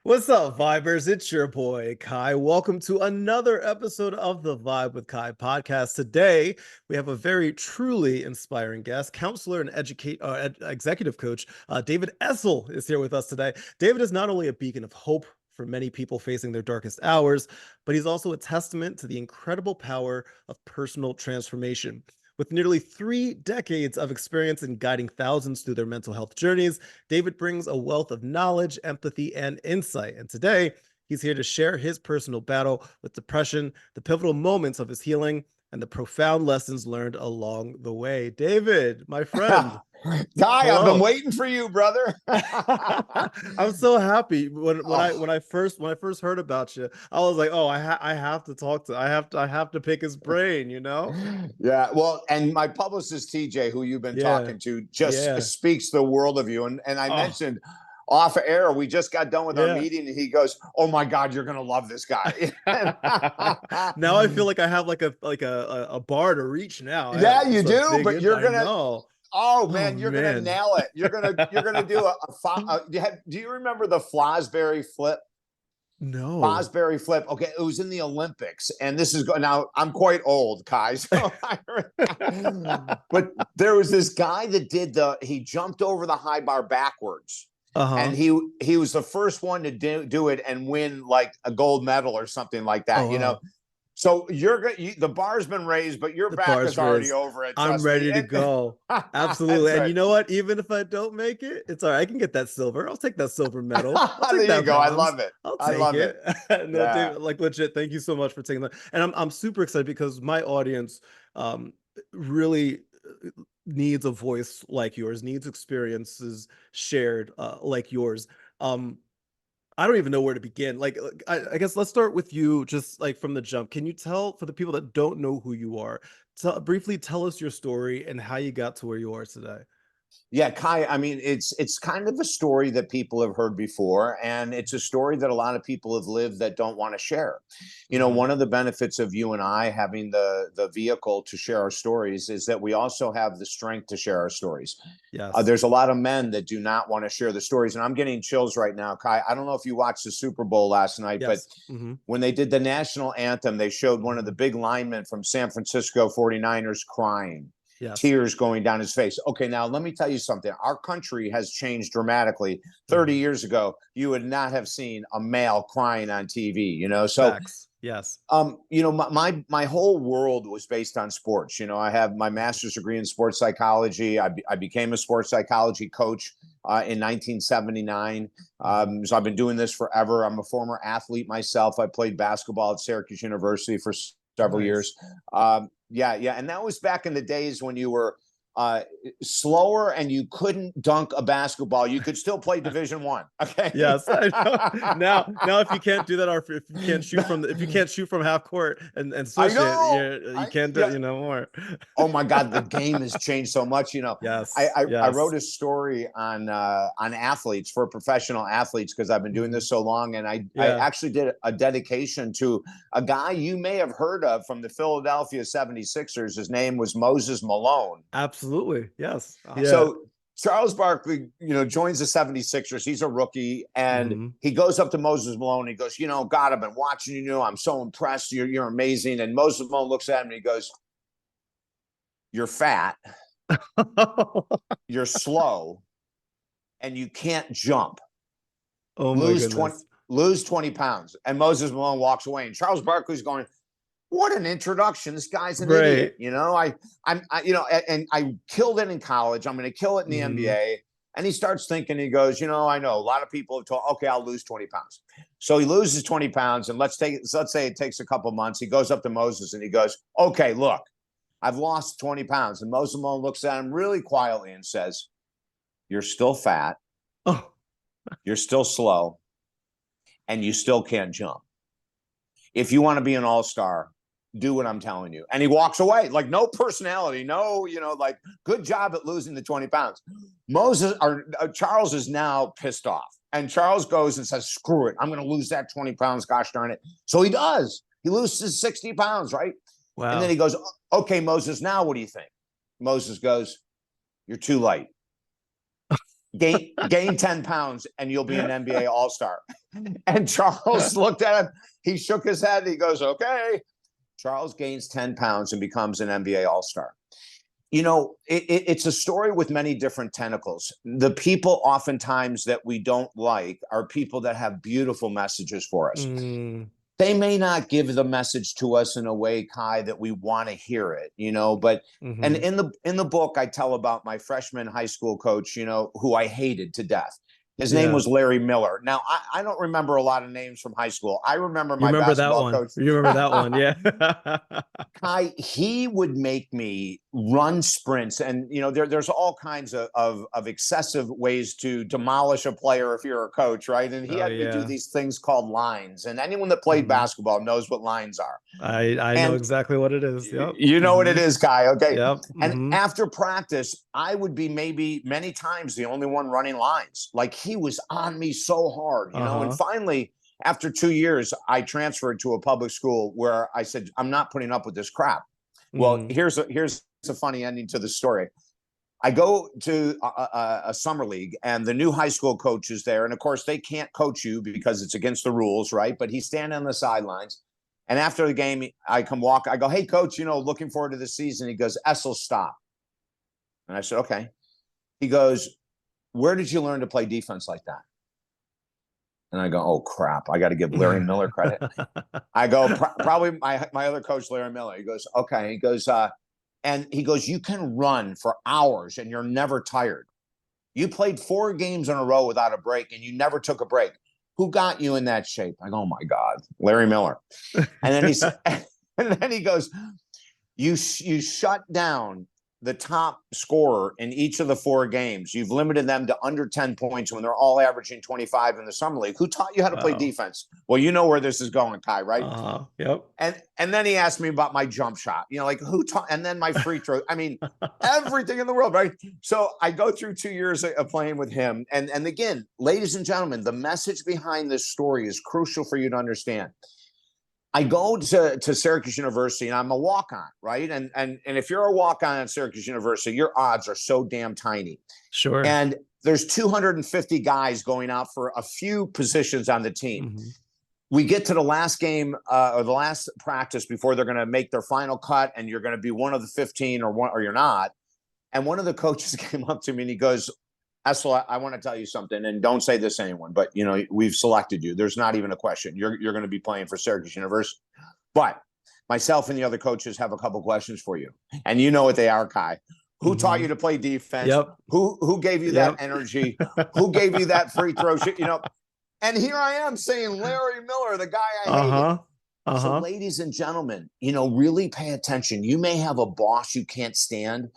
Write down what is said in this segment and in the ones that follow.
What's up, Vibers? It's your boy Kai. Welcome to another episode of the Vibe with Kai podcast. Today, we have a very truly inspiring guest, counselor and executive coach. David Essel is here with us today. David is not only a beacon of hope for many people facing their darkest hours, but he's also a testament to the incredible power of personal transformation. With nearly 3 decades of experience in guiding thousands through their mental health journeys, David brings a wealth of knowledge, empathy, and insight. And today, he's here to share his personal battle with depression, the pivotal moments of his healing, and the profound lessons learned along the way. David, my friend. Guy, I've been Hello. waiting for you, brother. I'm so happy when I first heard about you. I was like, oh, I have to talk to I have to pick his brain, you know? Yeah, well, and my publicist TJ, who you've been Yeah. talking to, just Yeah. speaks the world of you. And I Oh, mentioned off air, we just got done with our yeah. meeting, and he goes, "Oh my God, you're gonna love this guy." Now I feel like I have like a bar to reach now. Yeah, you It's a do, big but you're I gonna. know. Oh Oh man, you're gonna man. nail it. You're gonna do do you remember the Fosbury flip? No. Fosbury flip. Okay, it was in the Olympics, and this is now. I'm quite old, Kai. So but there was this guy that did he jumped over the high bar backwards, and Uh-huh. he was the first one to do it and win like a gold medal or something like Oh that. wow. So the bar's been raised, but your The back is bar's already raised. over it. I'm Trust me. ready to go. Absolutely. That's And right. you know what? Even if I don't make it, it's all right. I can get that silver. I'll take that silver medal. I'll There take you that go. I bronze. love it. I'll I take love it. it. No, Yeah. David, like legit, thank you so much for taking that. And I'm super excited because my audience really needs a voice like yours, needs experiences shared like yours. Um I don't even know where to begin. I guess let's start with you, just like from the jump. Can you tell, for the people that don't know who you are, briefly tell us your story and how you got to where you are today? Yeah, Kai, I mean, it's kind of a story that people have heard before, and it's a story that a lot of people have lived that don't want to share. Hmm. One of the benefits of you and I having the vehicle to share our stories is that we also have the strength to share our stories. Yes. There's a lot of men that do not want to share the stories, and I'm getting chills right now, Kai. I don't know if you watched the Super Bowl last night, but Yes. Hmm. when they did the national anthem, they showed one of the Hmm. big linemen from San Francisco 49ers crying, Yes. tears going down his face. Okay, now let me tell you something. Our country has changed dramatically. 30 Hmm. years ago, you would not have seen a male crying on TV. So Facts. Yes. my whole world was based on sports. I have my master's degree in sports psychology. I became a sports psychology coach in 1979. Hmm. So I've been doing this forever. I'm a former athlete myself. I played basketball at Syracuse University for several Nice. years. Yeah, and that was back in the days when you were uh, slower and you couldn't dunk a basketball. You could still play Division One. Okay. Yes, I know. Now, if you can't do that, or if you can't shoot from if you can't shoot from half court and I swish it, know. you can't do Yeah. it, more. Oh my God, the game has changed so much. I, Yes, I, I yes. wrote a story on athletes, for professional athletes, because I've been doing Hmm. this so long, and I Yeah, actually did a dedication to a guy you may have heard of from the Philadelphia 76ers. His name was Moses Malone. absolutely. Yes. Yeah. So Charles Barkley, joins the 76ers. He's a rookie, and Hmm. he goes up to Moses Malone. He goes, God, I've been watching you. I'm so impressed. You're amazing. And Moses Malone looks at him and he goes, you're fat, you're slow, and you can't jump. Oh my Lose 20, goodness. lose 20 pounds. And Moses Malone walks away. And Charles Barkley's going, what an introduction. This guy's an Right. idiot. And I killed it in college. I'm going to kill it in the Hmm. NBA. And he starts thinking, he goes, I know a lot of people have told, okay, I'll lose 20 pounds. So he loses 20 pounds. And let's say it takes a couple months. He goes up to Moses and he goes, okay, look, I've lost 20 pounds. And Moses Malone looks at him really quietly and says, you're still fat, Oh, you're still slow, and you still can't jump. If you want to be an all-star, do what I'm telling you. And he walks away, like no personality, no, like good job at losing the 20 pounds. Charles is now pissed off. And Charles goes and says, screw it. I'm going to lose that 20 pounds. Gosh darn it. So he does. He loses 60 pounds, right? And then wow. he goes, okay, Moses, now what do you think? Moses goes, you're too light. gain 10 pounds and you'll be an NBA All-Star. And Charles looked at him. He shook his head. He goes, okay. Charles gains 10 pounds and becomes an NBA All-Star. You know, it's a story with many different tentacles. The people oftentimes that we don't like are people that have beautiful messages for us. They may not give the message to us in a way, Kai, that we want to hear it, you know, but and in the book, I tell about my freshman high school coach, you know, who I hated to death. His name was Larry Miller. Now, I don't remember a lot of names from high school. I remember my basketball coach. You remember that one, yeah. Kai, he would make me run sprints. And, you know, there's all kinds of excessive ways to demolish a player if you're a coach, right? And he had me do these things called lines. And anyone that played basketball knows what lines are. I know exactly what it is. Yep. You know what it is, Kai. Okay. Yep. And after practice, I would be maybe many times the only one running lines. Like he was on me so hard, you know, and finally, after 2 years, I transferred to a public school where I said, I'm not putting up with this crap. Well, here's a funny ending to the story. I go to a summer league and the new high school coach is there. And of course, they can't coach you because it's against the rules, right? But he's standing on the sidelines. And after the game, I come walk. I go, hey, coach, you know, looking forward to the season. He goes, Essel, stop. And I said, okay. He goes, where did you learn to play defense like that? And I go, oh, crap. I got to give Larry Miller credit. I go, probably my other coach, Larry Miller. He goes, okay. He goes, and he goes, you can run for hours and you're never tired. You played 4 games in a row without a break and you never took a break. Who got you in that shape? I go, oh my God, Larry Miller. And then he goes, you shut down the top scorer in each of the 4 games. You've limited them to under 10 points when they're all averaging 25 in the summer league. Who taught you how to play defense? Well, you know where this is going, Kai, right? Yep. And then he asked me about my jump shot, you know, like who taught, and then my free throw. I mean, everything in the world, right? So I go through 2 years of playing with him. And again, ladies and gentlemen, the message behind this story is crucial for you to understand. I go to Syracuse University and I'm a walk-on, right? And if you're a walk-on at Syracuse University, your odds are so damn tiny. Sure. And there's 250 guys going out for a few positions on the team. We get to the last game or the last practice before they're going to make their final cut, and you're going to be one of the 15 or you're not. And one of the coaches came up to me and he goes, Essel, I want to tell you something, and don't say this to anyone, but you know, we've selected you. There's not even a question. You're going to be playing for Syracuse University. But myself and the other coaches have a couple questions for you. And you know what they are, Kai. Who taught you to play defense? Who gave you that energy? Who gave you that free throw shit? You know, and here I am saying Larry Miller, the guy I hated. So ladies and gentlemen, you know, really pay attention. You may have a boss you can't stand.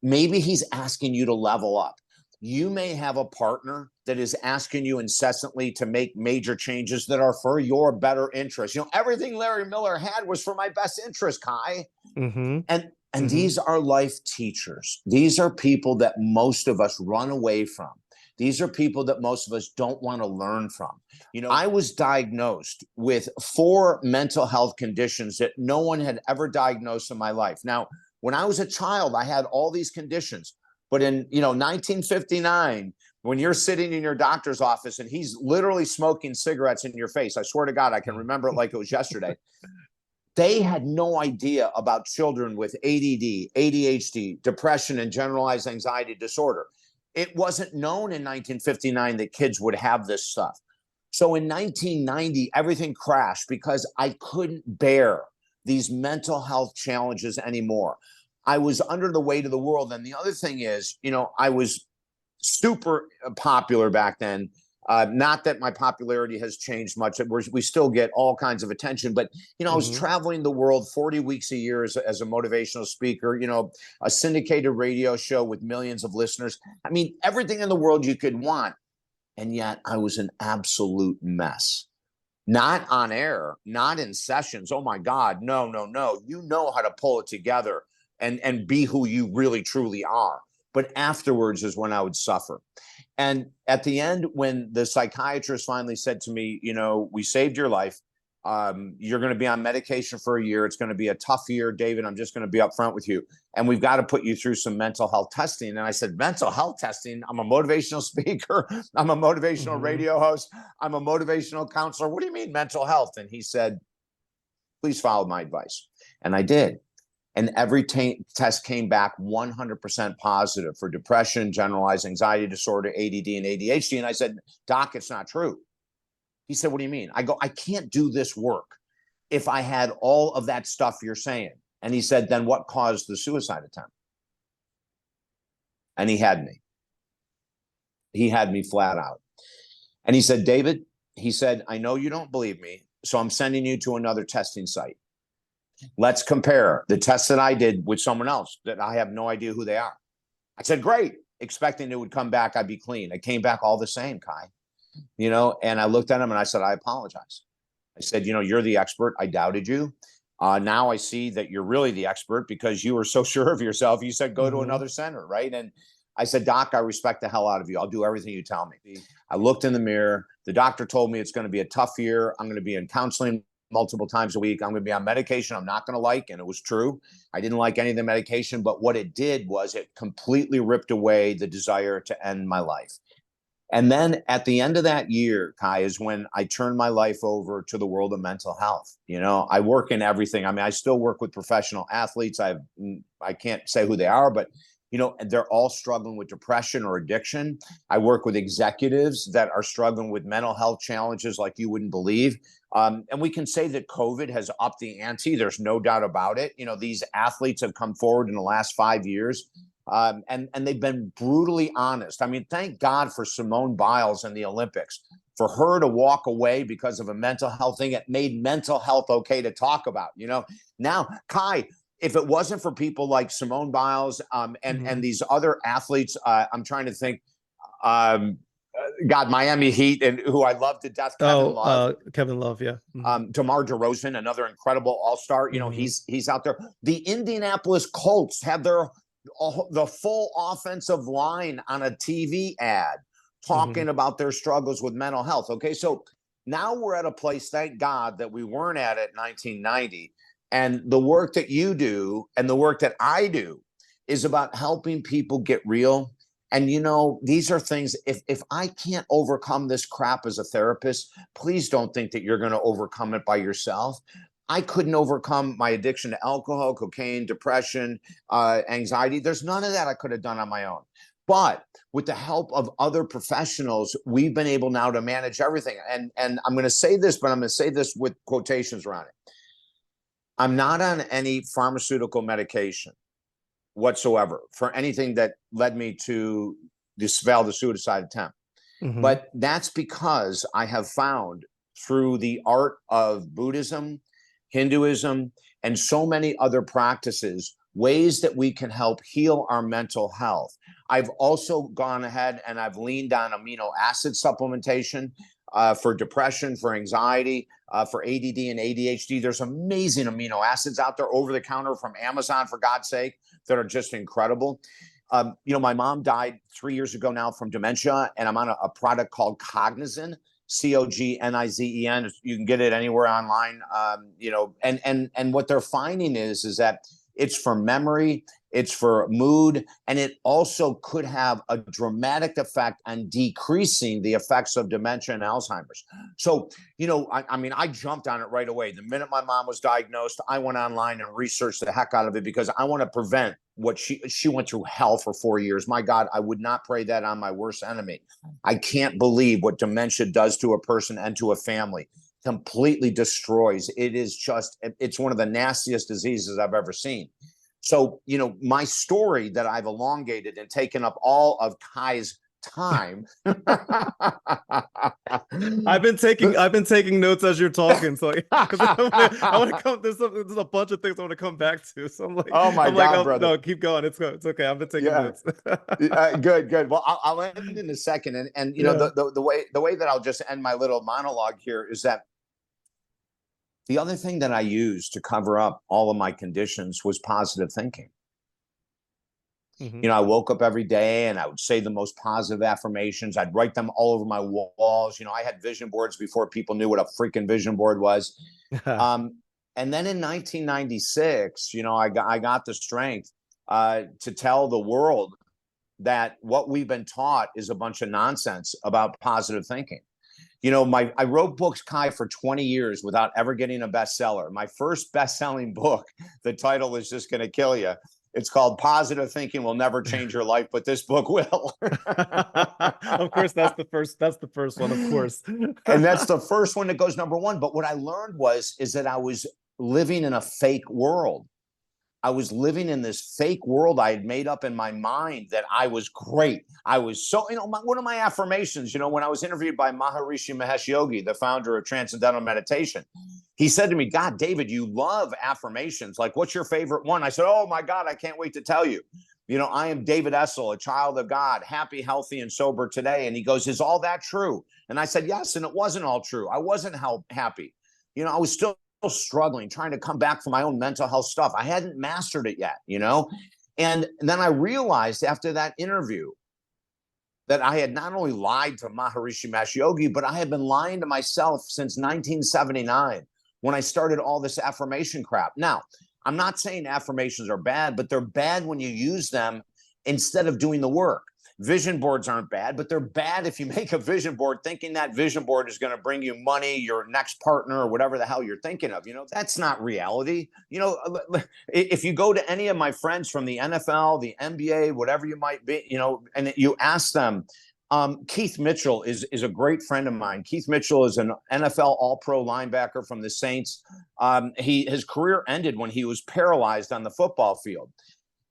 Maybe he's asking you to level up. You may have a partner that is asking you incessantly to make major changes that are for your better interest. You know, everything Larry Miller had was for my best interest, Kai. And these are life teachers. These are people that most of us run away from. These are people that most of us don't want to learn from. You know, I was diagnosed with 4 mental health conditions that no one had ever diagnosed in my life. Now, when I was a child, I had all these conditions. But in, you know, 1959, when you're sitting in your doctor's office and he's literally smoking cigarettes in your face, I swear to God, I can remember it like it was yesterday. They had no idea about children with ADD, ADHD, depression, and generalized anxiety disorder. It wasn't known in 1959 that kids would have this stuff. So in 1990, everything crashed because I couldn't bear these mental health challenges anymore. I was under the weight of the world. And the other thing is, you know, I was super popular back then. Not that my popularity has changed much. We still get all kinds of attention. But, you know, I was traveling the world 40 weeks a year as a motivational speaker, you know, a syndicated radio show with millions of listeners. I mean, everything in the world you could want. And yet I was an absolute mess. Not on air, not in sessions. Oh, my God. No. You know how to pull it together and be who you really, truly are. But afterwards is when I would suffer. And at the end, when the psychiatrist finally said to me, you know, we saved your life. You're going to be on medication for a year. It's going to be a tough year, David. I'm just going to be upfront with you. And we've got to put you through some mental health testing. And I said, mental health testing? I'm a motivational speaker. I'm a motivational radio host. I'm a motivational counselor. What do you mean mental health? And he said, please follow my advice. And I did. And every test came back 100% positive for depression, generalized anxiety disorder, ADD, and ADHD. And I said, Doc, it's not true. He said, what do you mean? I go, I can't do this work if I had all of that stuff you're saying. And he said, then what caused the suicide attempt? And he had me. He had me flat out. And he said, David, he said, I know you don't believe me, so I'm sending you to another testing site. Let's compare the tests that I did with someone else that I have no idea who they are. I said, great, expecting it would come back, I'd be clean. It came back all the same, Kai. And I looked at him and I said, I apologize. I said, you're the expert. I doubted you. Now I see that you're really the expert because you were so sure of yourself. You said, go to another center, right? And I said, Doc, I respect the hell out of you. I'll do everything you tell me. I looked in the mirror. The doctor told me it's going to be a tough year. I'm going to be in counseling multiple times a week. I'm going to be on medication I'm not going to like. And it was true. I didn't like any of the medication, but what it did was it completely ripped away the desire to end my life. And then at the end of that year, Kai, is when I turned my life over to the world of mental health. I work in everything. I mean, I still work with professional athletes. I can't say who they are, but they're all struggling with depression or addiction. I work with executives that are struggling with mental health challenges like you wouldn't believe. And we can say that COVID has upped the ante. There's no doubt about it. These athletes have come forward in the last 5 years. And they've been brutally honest. I mean, thank God for Simone Biles in the Olympics. For her to walk away because of a mental health thing, it made mental health okay to talk about. Now, Kai, if it wasn't for people like Simone Biles and these other athletes, I'm trying to think. Miami Heat, and who I love to death, Kevin Love. Kevin Love, yeah. DeMar DeRozan, another incredible all-star. He's out there. The Indianapolis Colts have the full offensive line on a TV ad talking about their struggles with mental health. Okay, so now we're at a place, thank God, that we weren't at 1990. And the work that you do and the work that I do is about helping people get real. And, these are things, if I can't overcome this crap as a therapist, please don't think that you're going to overcome it by yourself. I couldn't overcome my addiction to alcohol, cocaine, depression, anxiety. There's none of that I could have done on my own. But with the help of other professionals, we've been able now to manage everything. And I'm going to say this, but I'm going to say this with quotations around it. I'm not on any pharmaceutical medication whatsoever for anything that led me to fail the suicide attempt. But that's because I have found through the art of Buddhism, Hinduism, and so many other practices, ways that we can help heal our mental health. I've also gone ahead and I've leaned on amino acid supplementation for depression, for anxiety, for ADD and ADHD. There's amazing amino acids out there over the counter from Amazon, for God's sake, that are just incredible. My mom died 3 years ago now from dementia, and I'm on a product called Cognizin, Cognizen. You can get it anywhere online. And what they're finding is that it's for memory, it's for mood, and it also could have a dramatic effect on decreasing the effects of dementia and Alzheimer's. So, I jumped on it right away. The minute my mom was diagnosed, I went online and researched the heck out of it because I want to prevent what she went through hell for 4 years. My God, I would not pray that on my worst enemy. I can't believe what dementia does to a person and to a family. Completely destroys. It's one of the nastiest diseases I've ever seen. So, my story that I've elongated and taken up all of Kai's time. I've been taking notes as you're talking, so because I want to come. There's a bunch of things I want to come back to. So I'm like, oh my God, brother. No, keep going. It's okay. I've been taking notes. Good. Well, I'll end in a second, and the way that I'll just end my little monologue here is that the other thing that I used to cover up all of my conditions was positive thinking. Mhm. You know, I woke up every day and I would say the most positive affirmations. I'd write them all over my walls. You know, I had vision boards before people knew what a freaking vision board was. Um, and then in 1996, you know, I got the strength to tell the world that what we've been taught is a bunch of nonsense about positive thinking. You know, I wrote books, Kai, for 20 years without ever getting a bestseller. My first best-selling book, the title is just going to kill you. It's called Positive Thinking Will Never Change Your Life, but this book will. Of course, that's the first one, of course. And that's the first one that goes number one. But what I learned is that I was living in a fake world. I was living in this fake world I had made up in my mind that I was great. I was so, you know, one of my affirmations, you know, when I was interviewed by Maharishi Mahesh Yogi, the founder of Transcendental Meditation, he said to me, God, David, you love affirmations. Like, what's your favorite one? I said, oh my God, I can't wait to tell you. You know, I am David Essel, a child of God, happy, healthy, and sober today. And he goes, is all that true? And I said, yes. And it wasn't all true. I wasn't happy. You know, I was still struggling, trying to come back from my own mental health stuff. I hadn't mastered it yet, you know? And then I realized after that interview that I had not only lied to Maharishi Mahesh Yogi, but I had been lying to myself since 1979 when I started all this affirmation crap. Now, I'm not saying affirmations are bad, but they're bad when you use them instead of doing the work. Vision boards aren't bad, but they're bad if you make a vision board thinking that vision board is going to bring you money, your next partner, or whatever the hell you're thinking of. You know, that's not reality. You know, if you go to any of my friends from the NFL, the NBA, whatever you might be, you know, and you ask them, Keith Mitchell is a great friend of mine. Keith Mitchell is an NFL All-Pro linebacker from the Saints. His career ended when he was paralyzed on the football field.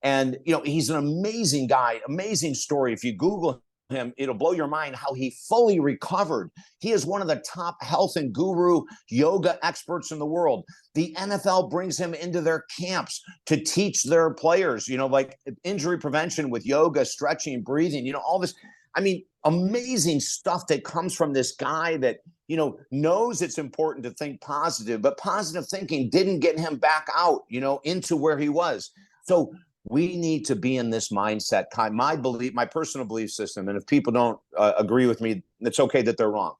And, you know, he's an amazing guy, amazing story. If you Google him, it'll blow your mind how he fully recovered. He is one of the top health and guru yoga experts in the world. The NFL brings him into their camps to teach their players, you know, like injury prevention with yoga, stretching, breathing, you know, all this. I mean, amazing stuff that comes from this guy that, you know, knows it's important to think positive, but positive thinking didn't get him back out, you know, into where he was. So we need to be in this mindset. My belief, my personal belief system, and if people don't agree with me, it's okay that they're wrong.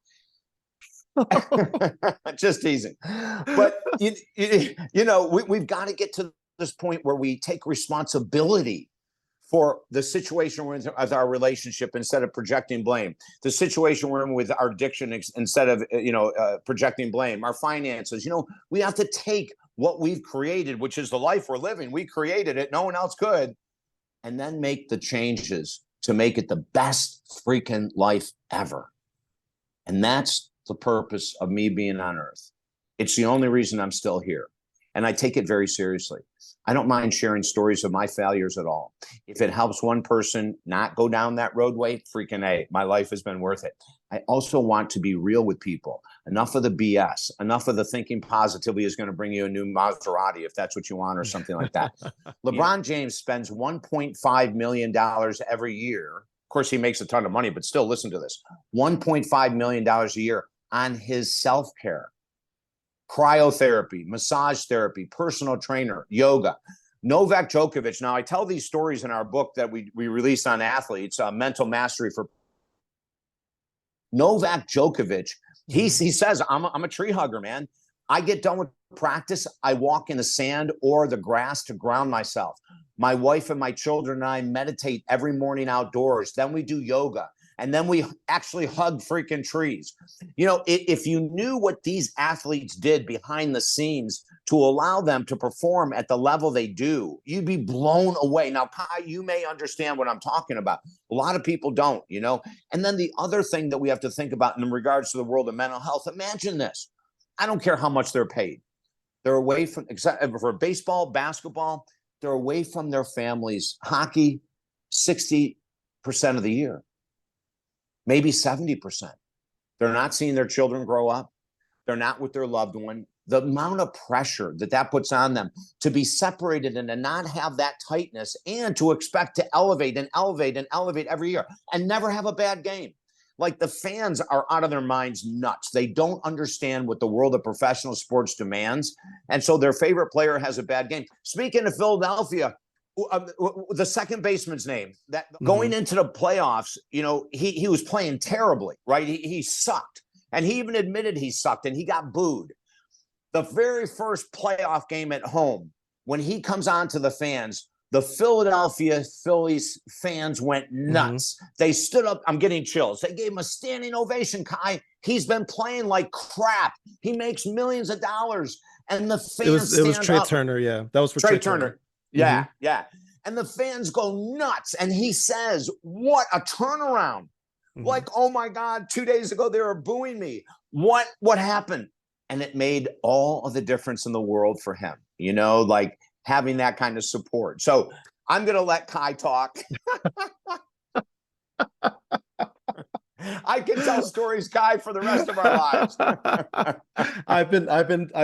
Just teasing. But, you know, we've got to get to this point where we take responsibility for the situation we're in with our relationship instead of projecting blame, the situation we're in with our addiction instead of, you know, projecting blame, our finances. You know, we have to take what we've created, which is the life we're living. We created it. No one else could. And then make the changes to make it the best freaking life ever. And that's the purpose of me being on earth. It's the only reason I'm still here. And I take it very seriously. I don't mind sharing stories of my failures at all. If it helps one person not go down that roadway, freaking A, my life has been worth it. I also want to be real with people. Enough of the BS, enough of the thinking positively is going to bring you a new Maserati if that's what you want or something like that. LeBron James spends $1.5 million every year. Of course, he makes a ton of money, but still listen to this. $1.5 million a year on his self-care. Cryotherapy, massage therapy, personal trainer, yoga. Novak Djokovic. Now, I tell these stories in our book that we released on athletes, Mental Mastery for Novak Djokovic. He says, I'm a tree hugger, man. I get done with practice. I walk in the sand or the grass to ground myself. My wife and my children and I meditate every morning outdoors. Then we do yoga. And then we actually hug freaking trees. You know, if you knew what these athletes did behind the scenes to allow them to perform at the level they do, you'd be blown away. Now, Kai, you may understand what I'm talking about. A lot of people don't, you know. And then the other thing that we have to think about in regards to the world of mental health, imagine this. I don't care how much they're paid. They're away from, except for baseball, basketball, they're away from their families. Hockey, 60% of the year. Maybe 70%. They're not seeing their children grow up. They're not with their loved one. The amount of pressure that puts on them to be separated and to not have that tightness and to expect to elevate and elevate and elevate every year and never have a bad game. Like the fans are out of their minds nuts. They don't understand what the world of professional sports demands. And so their favorite player has a bad game. Speaking of Philadelphia, the second baseman's name that going Mm-hmm. into the playoffs, you know, he was playing terribly, right? He sucked. And he even admitted he sucked and he got booed. The very first playoff game at home, when he comes on to the fans, the Philadelphia Phillies fans went Mm-hmm. nuts. They stood up. I'm getting chills. They gave him a standing ovation. Kai, he's been playing like crap. He makes millions of dollars. And the fans It was stand Trey up. Turner. Yeah, that was for Trey Trey Turner. Turner. Mm-hmm. Yeah, yeah. And the fans go nuts. And he says, what a turnaround. Mm-hmm. Like, oh my God, 2 days ago they were booing me. What happened? And it made all of the difference in the world for him, you know, like having that kind of support. So I'm going to let Kai talk. I can tell stories, Kai, for the rest of our lives. I've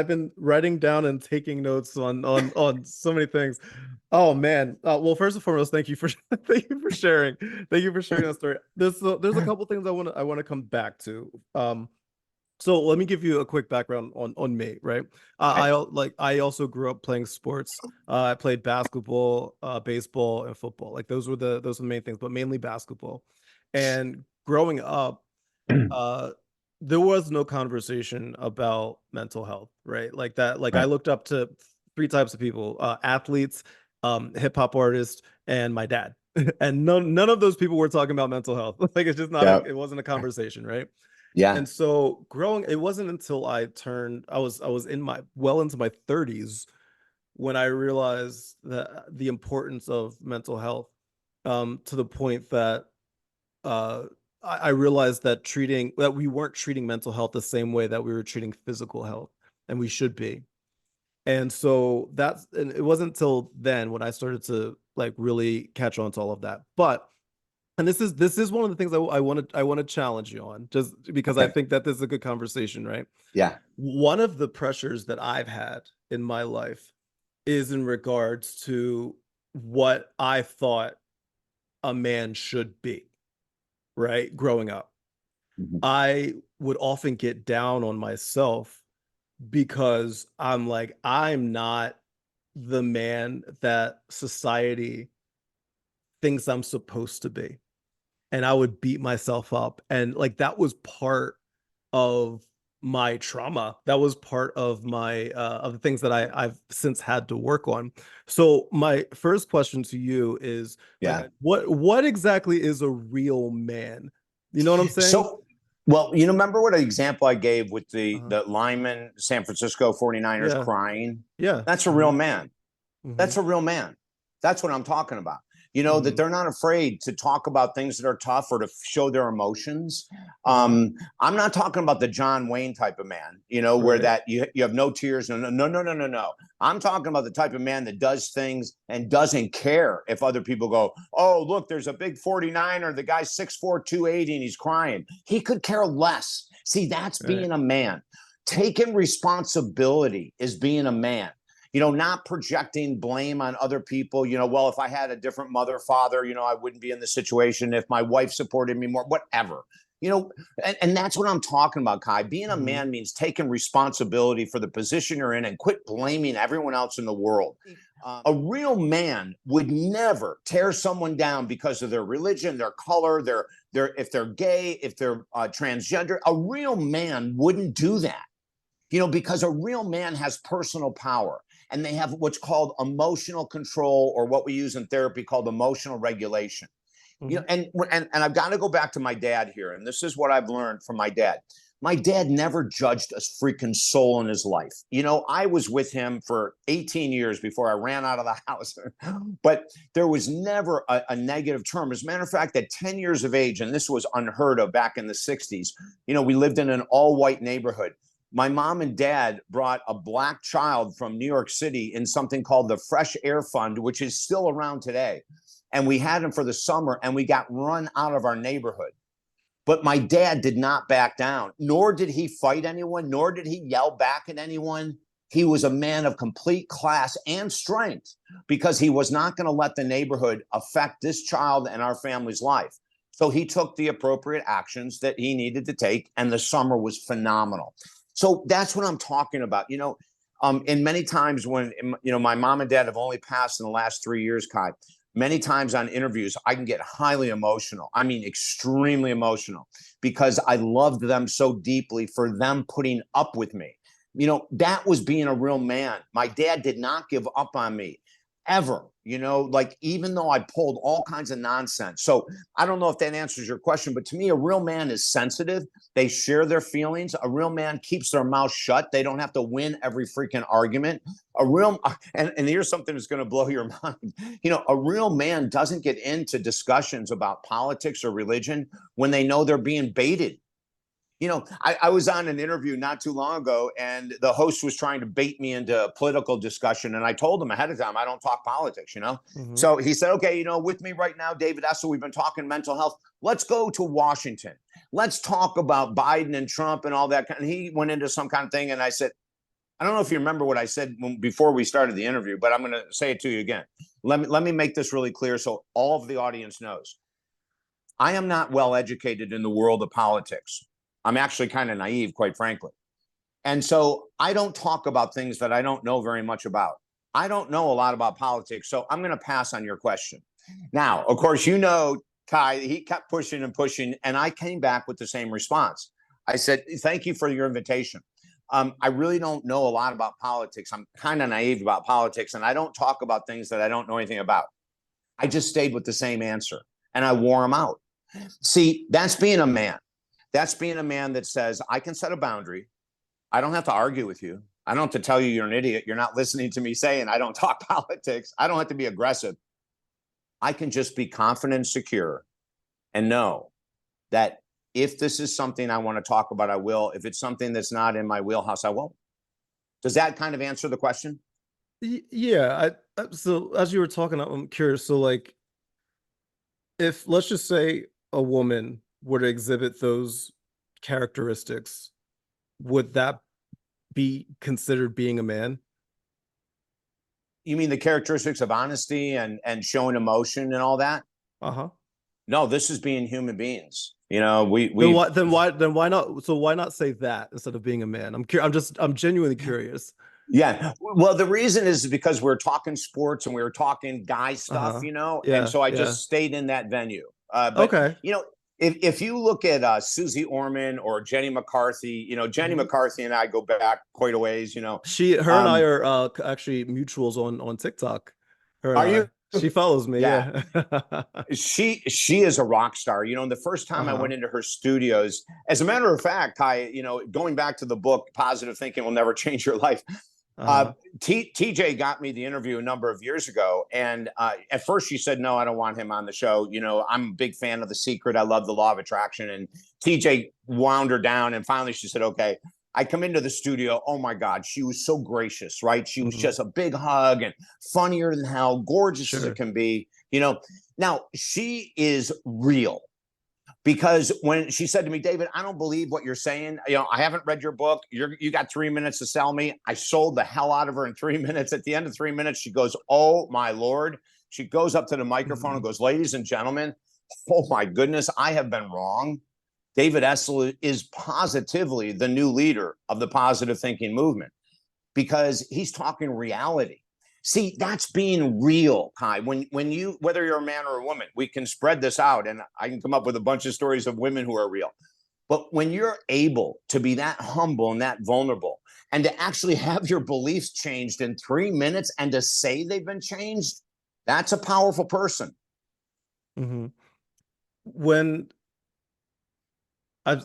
been writing down and taking notes on so many things. Oh man. Well, first and foremost, thank you for thank you for sharing. Thank you for sharing that story. There's a couple things I want to come back to. So let me give you a quick background on me, right? I also grew up playing sports. I played basketball, baseball, and football. Like those were the main things, but mainly basketball. And growing up, uh there was no conversation about mental health, right? Like that, like I Right. looked up to three types of people: athletes, hip hop artists, and my dad. And none of those people were talking about mental health. Like it's just not Yeah. it wasn't a conversation, right? Yeah. And so growing, it wasn't until I was in my well into my 30s when I realized that the importance of mental health, to the point that uh I realized that we weren't treating mental health the same way that we were treating physical health, and we should be. And so and it wasn't until then when I started to like really catch on to all of that. But and this is one of the things I want to challenge you on, just because I Okay. think that this is a good conversation, right? Yeah. One of the pressures that I've had in my life is in regards to what I thought a man should be, right? Growing up, Mhm. I would often get down on myself because I'm like, I'm not the man that society thinks I'm supposed to be. And I would beat myself up. And like that was part of my trauma. That was part of my of the things that I've since had to work on. So my first question to you is like, Yeah. what exactly is a real man? You know what I'm saying? So, well, you know, remember what example I gave with Uh-huh. the lineman, San Francisco 49ers Yeah. crying? Yeah. That's a real Hmm. man. Hmm. That's a real man. That's what I'm talking about. You know, that Hmm. they're not afraid to talk about things that are tough or to show their emotions. Hmm. I'm not talking about the John Wayne type of man, you know, where Right. that you have no tears. No. I'm talking about the type of man that does things and doesn't care if other people go, oh, look, there's a big 49er. The guy's 6'4", 280, and he's crying. He could care less. See, that's Right. being a man. Taking responsibility is being a man, you know, not projecting blame on other people. You know, well, if I had a different mother, father, you know, I wouldn't be in this situation. If my wife supported me more, whatever, you know, and that's what I'm talking about, Kai. Being a Hmm. man means taking responsibility for the position you're in and quit blaming everyone else in the world. A real man would never tear someone down because of their religion, their color, their if they're gay, if they're transgender. A real man wouldn't do that, you know, because a real man has personal power and they have what's called emotional control, or what we use in therapy called emotional regulation. You know, Hmm. and I've got to go back to my dad here, and this is what I've learned from my dad. My dad never judged a freaking soul in his life. You know, I was with him for 18 years before I ran out of the house, but there was never a negative term. As a matter of fact, at 10 years of age, and this was unheard of back in the 60s, you know, we lived in an all-white neighborhood. My mom and dad brought a black child from New York City in something called the Fresh Air Fund, which is still around today. And we had him for the summer, and we got run out of our neighborhood. But my dad did not back down, nor did he fight anyone, nor did he yell back at anyone. He was a man of complete class and strength because he was not going to let the neighborhood affect this child and our family's life. So he took the appropriate actions that he needed to take, and the summer was phenomenal. So that's what I'm talking about. You know, And many times when, my mom and dad have only passed in the last 3 years, Kai, many times on interviews, I can get highly emotional. I mean, extremely emotional, because I loved them so deeply for them putting up with me. That was being a real man. My dad did not give up on me ever, like, even though I pulled all kinds of nonsense. So I don't know if that answers your question, but to me, a real man is sensitive. They share their feelings. A real man keeps their mouth shut. They don't have to win every freaking argument. And here's something that's going to blow your mind. A real man doesn't get into discussions about politics or religion when they know they're being baited. I was on an interview not too long ago, and the host was trying to bait me into a political discussion. And I told him ahead of time, I don't talk politics, Mhm. So he said, okay, with me right now, David Essel, we've been talking mental health. Let's go to Washington. Let's talk about Biden and Trump and all that. And he went into some kind of thing. And I said, I don't know if you remember what I said before we started the interview, but I'm going to say it to you again. Let me make this really clear so all of the audience knows. I am not well educated in the world of politics. I'm actually kind of naive, quite frankly. And so I don't talk about things that I don't know very much about. I don't know a lot about politics, so I'm going to pass on your question. Now, of course, Kai, he kept pushing and pushing, and I came back with the same response. I said, thank you for your invitation. I really don't know a lot about politics. I'm kind of naive about politics, and I don't talk about things that I don't know anything about. I just stayed with the same answer, and I wore him out. See, that's being a man. That's being a man that says, I can set a boundary. I don't have to argue with you. I don't have to tell you you're an idiot. You're not listening to me saying I don't talk politics. I don't have to be aggressive. I can just be confident and secure and know that if this is something I want to talk about, I will. If it's something that's not in my wheelhouse, I won't. Does that kind of answer the question? Yeah. So as you were talking, I'm curious. So like, if let's just say a woman were to exhibit those characteristics, would that be considered being a man? You mean the characteristics of honesty and showing emotion and all that? Uh-huh. No, this is being human beings. Then why not? So why not say that instead of being a man? I'm genuinely curious. Yeah. Well, the reason is because we're talking sports and we were talking guy stuff, Uh-huh. and Yeah, so I yeah. just stayed in that venue. But Okay. if you look at Susie Orman or Jenny McCarthy, Jenny Mhm. McCarthy and I go back quite a ways. Her and I Um, are actually mutuals on TikTok. Her and are you? I. She follows me, Yeah. yeah. She is a rock star. The first time I Uh-huh. went into her studios, as a matter of fact, Kai, going back to the book, Positive Thinking Will Never Change Your Life. Uh, Uh-huh. TJ got me the interview a number of years ago. And at first she said, no, I don't want him on the show. I'm a big fan of The Secret. I love the law of attraction. And TJ wound her down. And finally she said, okay. I come into the studio. Oh my God, she was so gracious, right? She was Mhm. just a big hug and funnier than hell, gorgeous as it Sure. can be. Now she is real, because when she said to me, David, I don't believe what you're saying. I haven't read your book. You got 3 minutes to sell me. I sold the hell out of her in 3 minutes. At the end of 3 minutes, she goes, oh my Lord. She goes up to the microphone and Mhm. goes, ladies and gentlemen, oh my goodness, I have been wrong. David Essel is positively the new leader of the positive thinking movement, because he's talking reality. See, that's being real, Kai. When you, whether you're a man or a woman, we can spread this out, and I can come up with a bunch of stories of women who are real. But when you're able to be that humble and that vulnerable, and to actually have your beliefs changed in 3 minutes and to say they've been changed, that's a powerful person. Mhm. When I,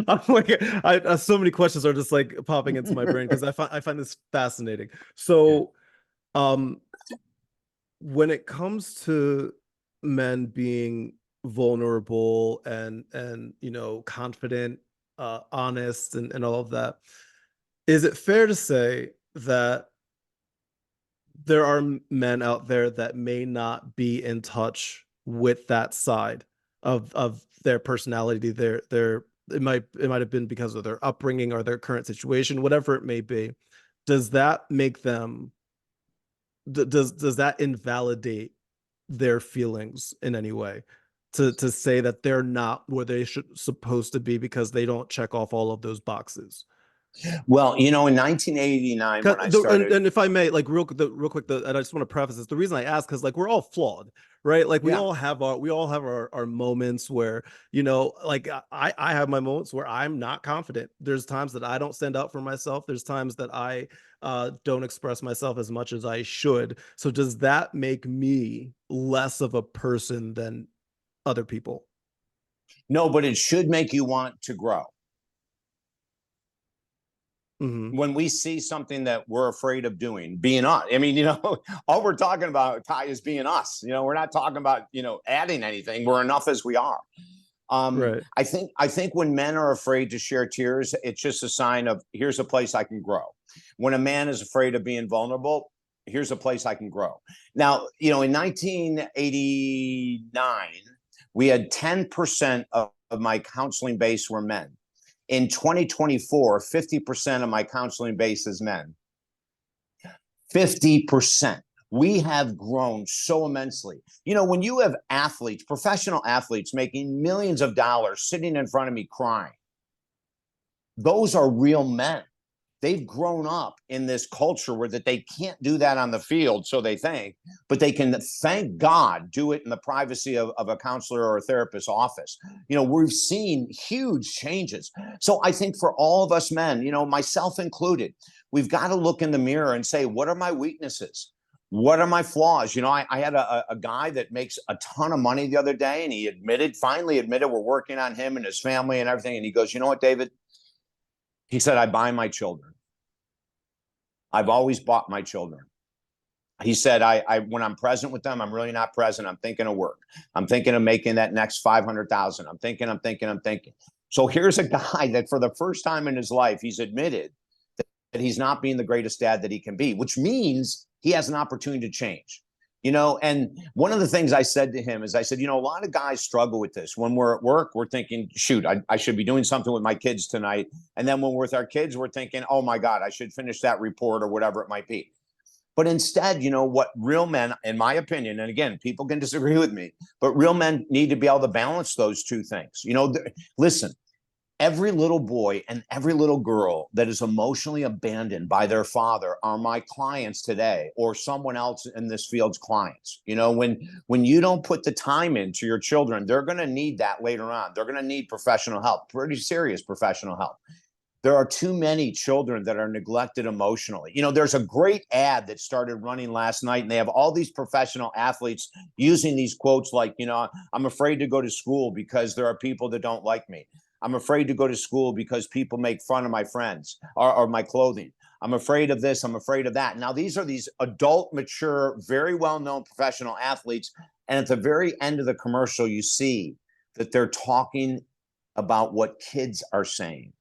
I'm like, so many questions are just like popping into my brain because I find this fascinating. So, um, when it comes to men being vulnerable and confident, honest, and all of that, is it fair to say that there are men out there that may not be in touch with that side of their personality, their it might have been because of their upbringing or their current situation, whatever it may be. Does that make them does that invalidate their feelings in any way, to say that they're not where they should supposed to be because they don't check off all of those boxes? Well, you know, in 1989, when I started, And if I may, like real quick, and I just want to preface this. The reason I ask is like we're all flawed, right? Like yeah, we all have our moments where, you know, like I have my moments where I'm not confident. There's times that I don't stand up for myself. There's times that I don't express myself as much as I should. So does that make me less of a person than other people? no, but it should make you want to grow. Hmm. When we see something that we're afraid of doing, being us. I mean, you know, all we're talking about, Ty, is being us. You know, we're not talking about, you know, adding anything. We're enough as we are. Right. I think when men are afraid to share tears, it's just a sign of here's a place I can grow. When a man is afraid of being vulnerable, here's a place I can grow. Now, you know, in 1989, we had 10% of my counseling base were men. In 2024, 50% of my counseling base is men. 50%. We have grown so immensely. You know, when you have athletes, professional athletes making millions of dollars sitting in front of me crying, those are real men. They've grown up in this culture where that they can't do that on the field, so they think, but they can, thank God, do it in the privacy of a counselor or a therapist's office. You know, we've seen huge changes. So I think for all of us men, you know, myself included, we've got to look in the mirror and say, what are my weaknesses? What are my flaws? You know, I had a guy that makes a ton of money the other day, and he finally admitted, we're working on him and his family and everything. And he goes, you know what, David? He said, I buy my children. I've always bought my children. He said, I when I'm present with them, I'm really not present. I'm thinking of work. I'm thinking of making that next 500,000. I'm thinking. So here's a guy that for the first time in his life, he's admitted that he's not being the greatest dad that he can be, which means he has an opportunity to change. You know, and one of the things I said to him is, I said, you know, a lot of guys struggle with this. When we're at work, we're thinking, shoot, I should be doing something with my kids tonight. And then when we're with our kids, we're thinking, oh my God, I should finish that report or whatever it might be. But instead, you know, what real men, in my opinion, and again, people can disagree with me, but real men need to be able to balance those two things. You know, listen, every little boy and every little girl that is emotionally abandoned by their father are my clients today, or someone else in this field's clients. You know, when you don't put the time into your children, they're going to need that later on. They're going to need professional help, pretty serious professional help. There are too many children that are neglected emotionally. You know, there's a great ad that started running last night, and they have all these professional athletes using these quotes like, you know, I'm afraid to go to school because there are people that don't like me. I'm afraid to go to school because people make fun of my friends or my clothing. I'm afraid of this. I'm afraid of that. Now, these are these adult, mature, very well-known professional athletes. And at the very end of the commercial, you see that they're talking about what kids are saying.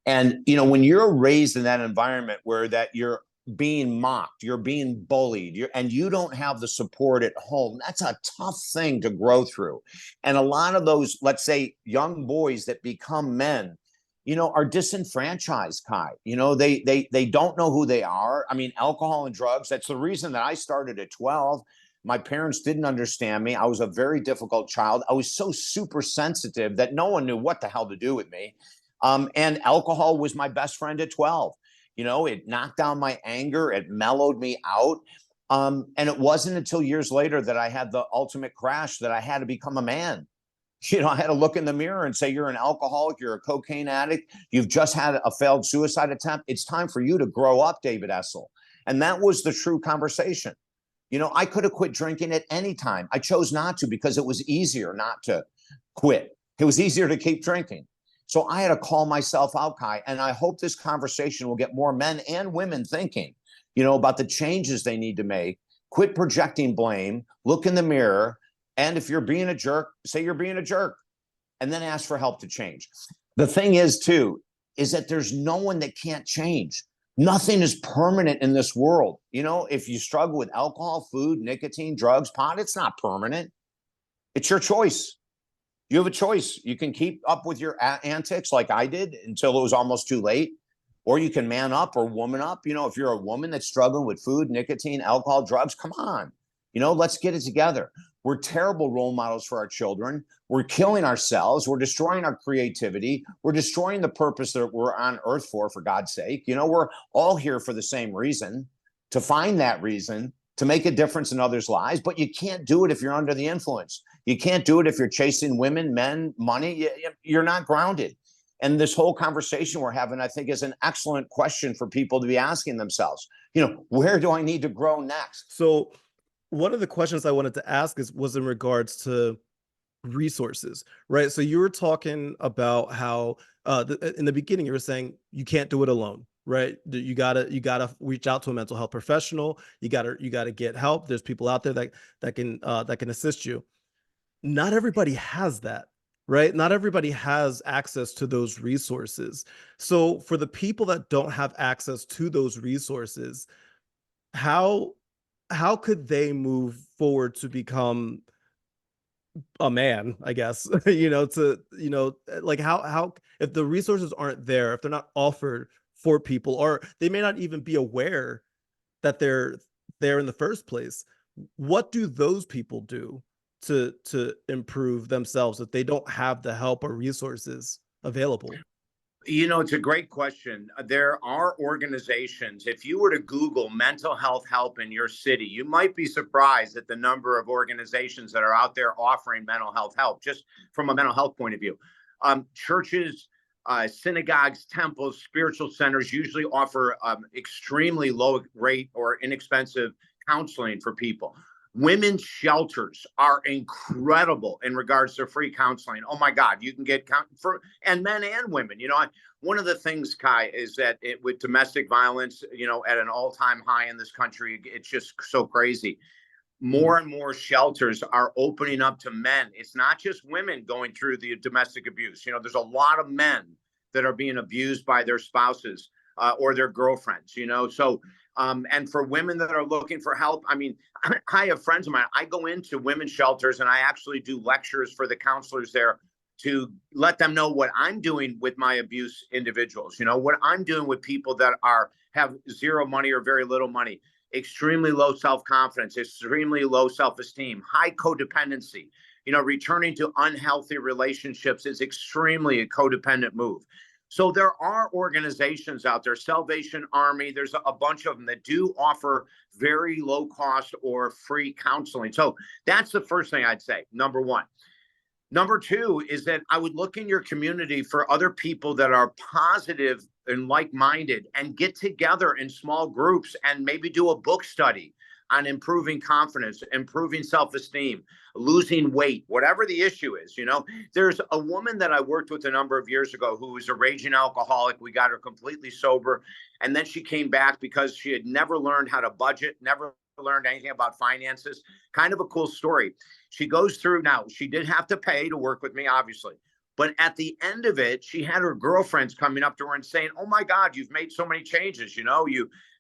And, you know, when you're raised in that environment where that you're being mocked, you're being bullied, and you don't have the support at home, that's a tough thing to grow through. And a lot of those, let's say, young boys that become men, you know, are disenfranchised, Kai. You know, they don't know who they are. I mean, alcohol and drugs, that's the reason that I started at 12. My parents didn't understand me. I was a very difficult child. I was so super sensitive that no one knew what the hell to do with me. And alcohol was my best friend at 12. You know, it knocked down my anger, it mellowed me out. And it wasn't until years later that I had the ultimate crash that I had to become a man. You know, I had to look in the mirror and say, you're an alcoholic, you're a cocaine addict, you've just had a failed suicide attempt. It's time for you to grow up, David Essel. And that was the true conversation. You know, I could have quit drinking at any time. I chose not to because it was easier not to quit. It was easier to keep drinking. So I had to call myself out, Kai. And I hope this conversation will get more men and women thinking, you know, about the changes they need to make. Quit projecting blame, look in the mirror. And if you're being a jerk, say you're being a jerk, and then ask for help to change. The thing is, too, is that there's no one that can't change. Nothing is permanent in this world. You know, if you struggle with alcohol, food, nicotine, drugs, pot, it's not permanent. It's your choice. You have a choice. You can keep up with your antics like I did until it was almost too late, or you can man up or woman up. You know, if you're a woman that's struggling with food, nicotine, alcohol, drugs, come on. You know, let's get it together. We're terrible role models for our children. We're killing ourselves. We're destroying our creativity. We're destroying the purpose that we're on earth for God's sake. You know, we're all here for the same reason, to find that reason, to make a difference in others' lives. But you can't do it if you're under the influence. You can't do it if you're chasing women, men, money. You're not grounded. And this whole conversation we're having, I think, is an excellent question for people to be asking themselves. You know, where do I need to grow next? So one of the questions I wanted to ask was in regards to resources, right? So you were talking about how in the beginning you were saying you can't do it alone, right? You gotta reach out to a mental health professional. You gotta get help. There's people out there that can assist you. Not everybody has that, right? Not everybody has access to those resources. So for the people that don't have access to those resources, how how could they move forward to become a man, I guess? Like how if the resources aren't there, if they're not offered for people, or they may not even be aware that they're there in the first place, what do those people do to improve themselves if they don't have the help or resources available? You know, it's a great question. There are organizations, if you were to Google mental health help in your city, you might be surprised at the number of organizations that are out there offering mental health help, just from a mental health point of view. Churches, synagogues, temples, spiritual centers usually offer extremely low rate or inexpensive counseling for people. Women's shelters are incredible in regards to free counseling. Oh my God, you can get for and men and women. You know, one of the things, Kai, is that with domestic violence, you know, at an all-time high in this country, it's just so crazy. More and more shelters are opening up to men. It's not just women going through the domestic abuse. You know, there's a lot of men that are being abused by their spouses or their girlfriends. You know, so and for women that are looking for help, I mean, I have friends of mine. I go into women's shelters and I actually do lectures for the counselors there to let them know what I'm doing with my abuse individuals. You know, what I'm doing with people that have zero money or very little money, extremely low self-confidence, extremely low self-esteem, high codependency. You know, returning to unhealthy relationships is extremely a codependent move. So there are organizations out there, Salvation Army, there's a bunch of them that do offer very low cost or free counseling. So that's the first thing I'd say, number one. Number two is that I would look in your community for other people that are positive and like-minded and get together in small groups and maybe do a book study on improving confidence, improving self-esteem, losing weight, whatever the issue is. You know, there's a woman that I worked with a number of years ago who was a raging alcoholic. We got her completely sober. And then she came back because she had never learned how to budget, never learned anything about finances. Kind of a cool story. She goes through now, she did have to pay to work with me, obviously. But at the end of it, she had her girlfriends coming up to her and saying, "Oh my God, you've made so many changes. You know,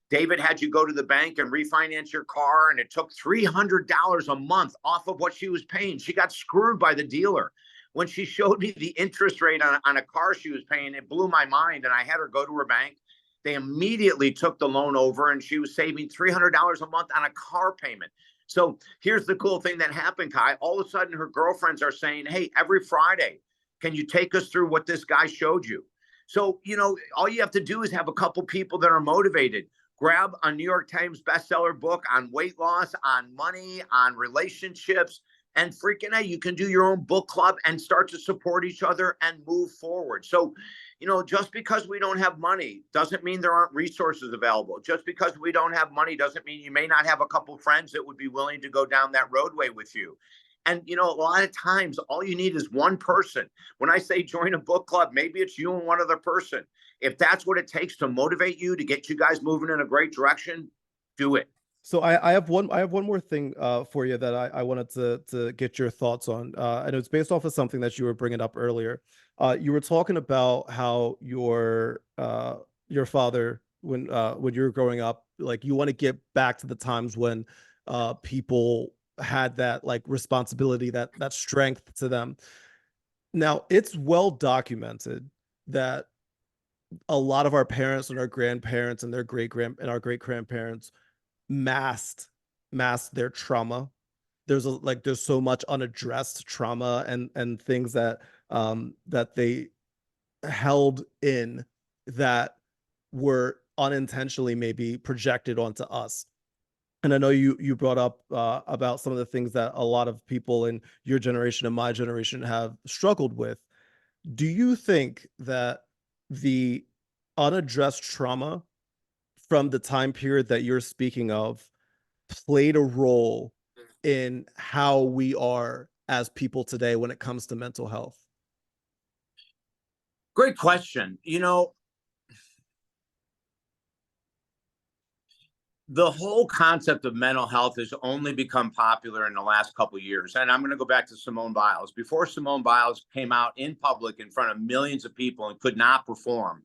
David had you go to the bank and refinance your car, and it took $300 a month off of what she was paying. She got screwed by the dealer. When she showed me the interest rate on a car she was paying, it blew my mind. And I had her go to her bank. They immediately took the loan over, and she was saving $300 a month on a car payment. So here's the cool thing that happened, Kai. All of a sudden, her girlfriends are saying, "Hey, every Friday, can you take us through what this guy showed you?" So, you know, all you have to do is have a couple people that are motivated. Grab a New York Times bestseller book on weight loss, on money, on relationships, and freaking out. You can do your own book club and start to support each other and move forward. So, you know, just because we don't have money doesn't mean there aren't resources available. Just because we don't have money doesn't mean you may not have a couple friends that would be willing to go down that roadway with you. And, you know, a lot of times all you need is one person. When I say join a book club, maybe it's you and one other person. If that's what it takes to motivate you, to get you guys moving in a great direction, do it. So I have one more thing for you that I wanted to get your thoughts on, and it's based off of something that you were bringing up earlier. You were talking about how your father, when you were growing up, like you want to get back to the times when people had that like responsibility, that strength to them. Now it's well documented that a lot of our parents and our grandparents and our great grandparents masked masked their trauma. there's so much unaddressed trauma and things that that they held in that were unintentionally maybe projected onto us. And I know you brought up about some of the things that a lot of people in your generation and my generation have struggled with. Do you think that the unaddressed trauma from the time period that you're speaking of played a role in how we are as people today when it comes to mental health? Great question. The whole concept of mental health has only become popular in the last couple of years. And I'm going to go back to Simone Biles. Before Simone Biles came out in public in front of millions of people and could not perform,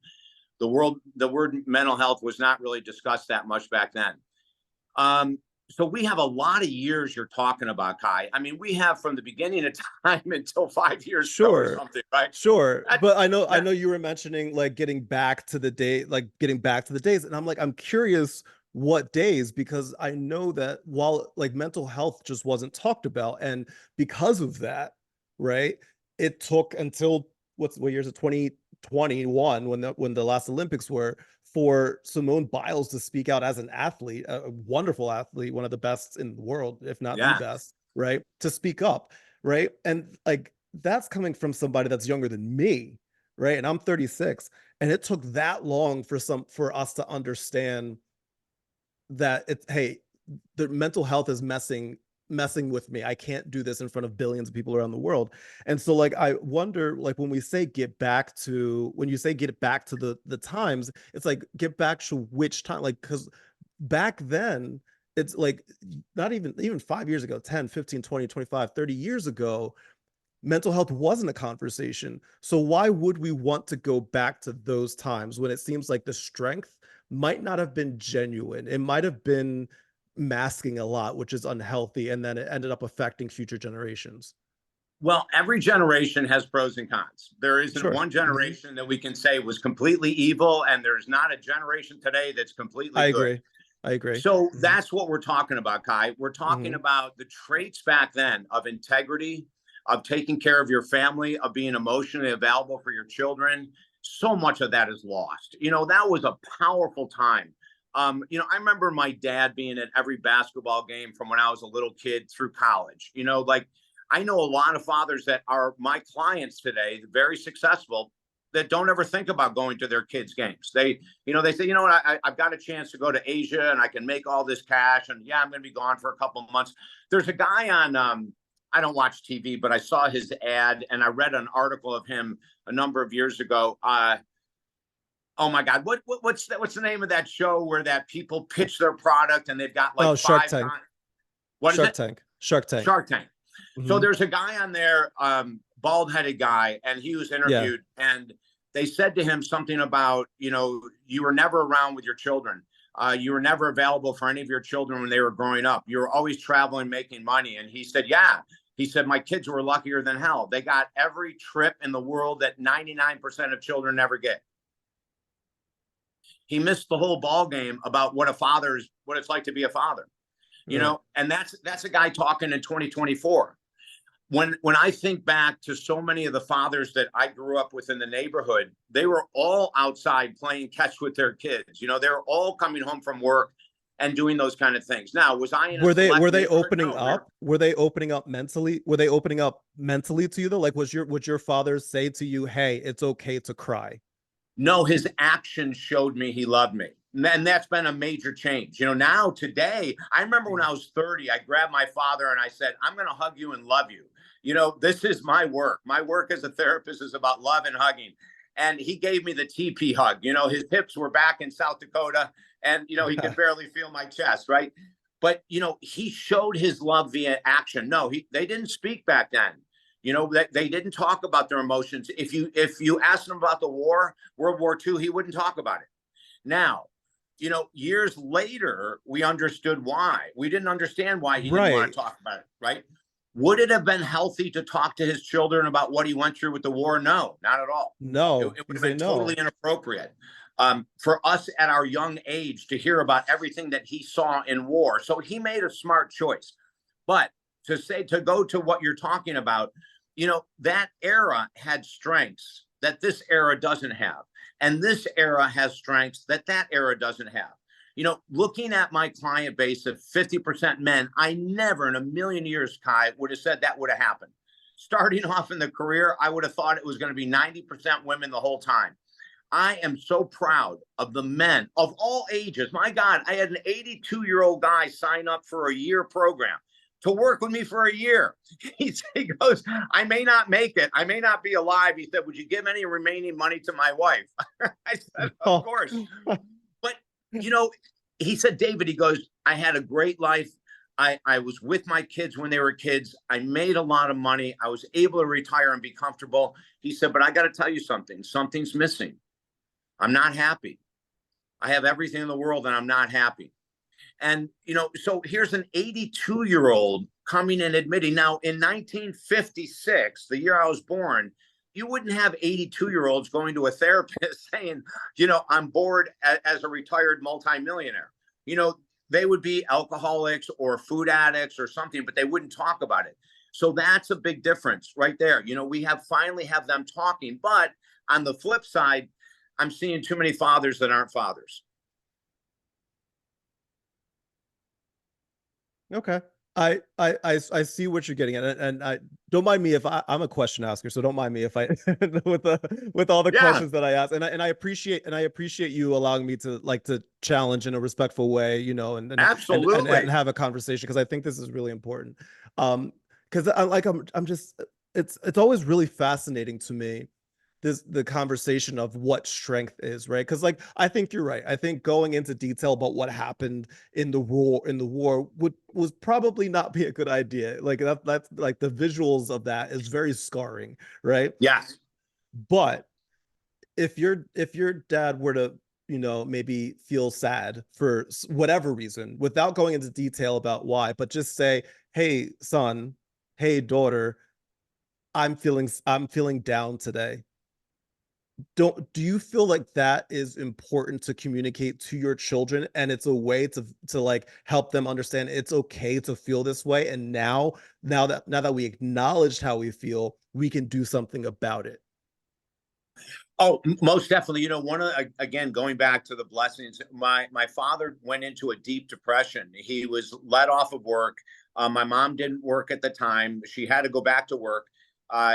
the word mental health was not really discussed that much back then. So we have a lot of years you're talking about, Kai. I mean, we have from the beginning of time until 5 years ago or something, right? Sure. But I know you were mentioning like getting back to the days. And I'm curious what days, because I know that while like mental health just wasn't talked about, and because of that, right, it took until what years of 2021 when the last Olympics were, for Simone Biles to speak out as an athlete, a wonderful athlete, one of the best in the world, if not the best, right, to speak up, right? And like that's coming from somebody that's younger than me, right? And I'm 36, and it took that long for us to understand that it's, hey, the mental health is messing with me. I can't do this in front of billions of people around the world. And so like I wonder, like when you say get back to the times, it's like get back to which time, like because back then it's like not even 5 years ago, 10, 15, 20, 25, 30 years ago, mental health wasn't a conversation. So why would we want to go back to those times when it seems like the strength might not have been genuine? It might have been masking a lot, which is unhealthy, and then it ended up affecting future generations. Well, every generation has pros and cons. There isn't Sure. one generation that we can say was completely evil, and there's not a generation today that's completely I good. agree. I agree. So that's what we're talking about, Kai. We're talking Mhm. about the traits back then of integrity, of taking care of your family, of being emotionally available for your children. So much of that is lost. That was a powerful time. I remember my dad being at every basketball game from when I was a little kid through college. Like I know a lot of fathers that are my clients today, very successful, that don't ever think about going to their kids' games. They say, what, I've got a chance to go to Asia and I can make all this cash. And yeah, I'm going to be gone for a couple of months. There's a guy on, I don't watch TV, but I saw his ad and I read an article of him a number of years ago. Oh my God, what's the name of that show where that people pitch their product and they've got like Shark five Tank. What is it? Shark Tank. Shark Tank. So Mhm. there's a guy on there, bald-headed guy, and he was interviewed, and they said to him something about, you were never around with your children. You were never available for any of your children when they were growing up. You were always traveling, making money. And he said, yeah. He said, my kids were luckier than hell. They got every trip in the world that 99% of children never get. He missed the whole ball game about what it's like to be a father, and that's a guy talking in 2024. When I think back to so many of the fathers that I grew up with in the neighborhood, they were all outside playing catch with their kids. They were all coming home from work and doing those kind of things. Now, was I in a Were select they neighborhood? opening No, up? Were they opening up mentally? Were they opening up mentally to you though? Like would your father say to you, "Hey, it's okay to cry"? No, his actions showed me he loved me. And that's been a major change. Now today, I remember when I was 30, I grabbed my father and I said, I'm going to hug you and love you. This is my work. My work as a therapist is about love and hugging. And he gave me the TP hug. His hips were back in South Dakota and, he could barely feel my chest. Right. But, he showed his love via action. No, they didn't speak back then. That they didn't talk about their emotions. If you asked him about the war, World War II, he wouldn't talk about it. Now, years later, we understood why. We didn't understand why he didn't want to talk about it, right? Would it have been healthy to talk to his children about what he went through with the war? No, not at all. No, It would have been totally inappropriate for us at our young age to hear about everything that he saw in war. So he made a smart choice. But to go to what you're talking about, that era had strengths that this era doesn't have. And this era has strengths that era doesn't have. Looking at my client base of 50% men, I never in a million years, Kai, would have said that would have happened. Starting off in the career, I would have thought it was going to be 90% women the whole time. I am so proud of the men of all ages. My God, I had an 82-year-old guy sign up for a year program to work with me for a year. He goes, I may not make it. I may not be alive. He said, would you give any remaining money to my wife? I said, of course. But, he said, David, he goes, I had a great life. I was with my kids when they were kids. I made a lot of money. I was able to retire and be comfortable. He said, but I got to tell you something. Something's missing. I'm not happy. I have everything in the world and I'm not happy. And, so here's an 82-year-old coming and admitting. Now, in 1956, the year I was born, you wouldn't have 82-year-olds going to a therapist saying, I'm bored as a retired multimillionaire. They would be alcoholics or food addicts or something, but they wouldn't talk about it. So that's a big difference right there. We finally have them talking. But on the flip side, I'm seeing too many fathers that aren't fathers. Okay. I see what you're getting at, and I don't mind me if I'm a question asker, so don't mind me if I with all the questions that I ask, and I appreciate you allowing me to challenge in a respectful way, and absolutely and have a conversation, because I think this is really important. Because I'm just it's always really fascinating to me, the conversation of what strength is, right? Because I think you're right. I think going into detail about what happened in the war was probably not be a good idea. That's like the visuals of that is very scarring, right? Yes. But if your dad were to maybe feel sad for whatever reason, without going into detail about why, but just say, hey son, hey daughter, I'm feeling down today. Do you feel like that is important to communicate to your children, and it's a way to help them understand it's okay to feel this way, and now that we acknowledged how we feel, we can do something about it? Oh, most definitely. Again, going back to the blessings, my father went into a deep depression. He was let off of work. My mom didn't work at the time. She had to go back to work.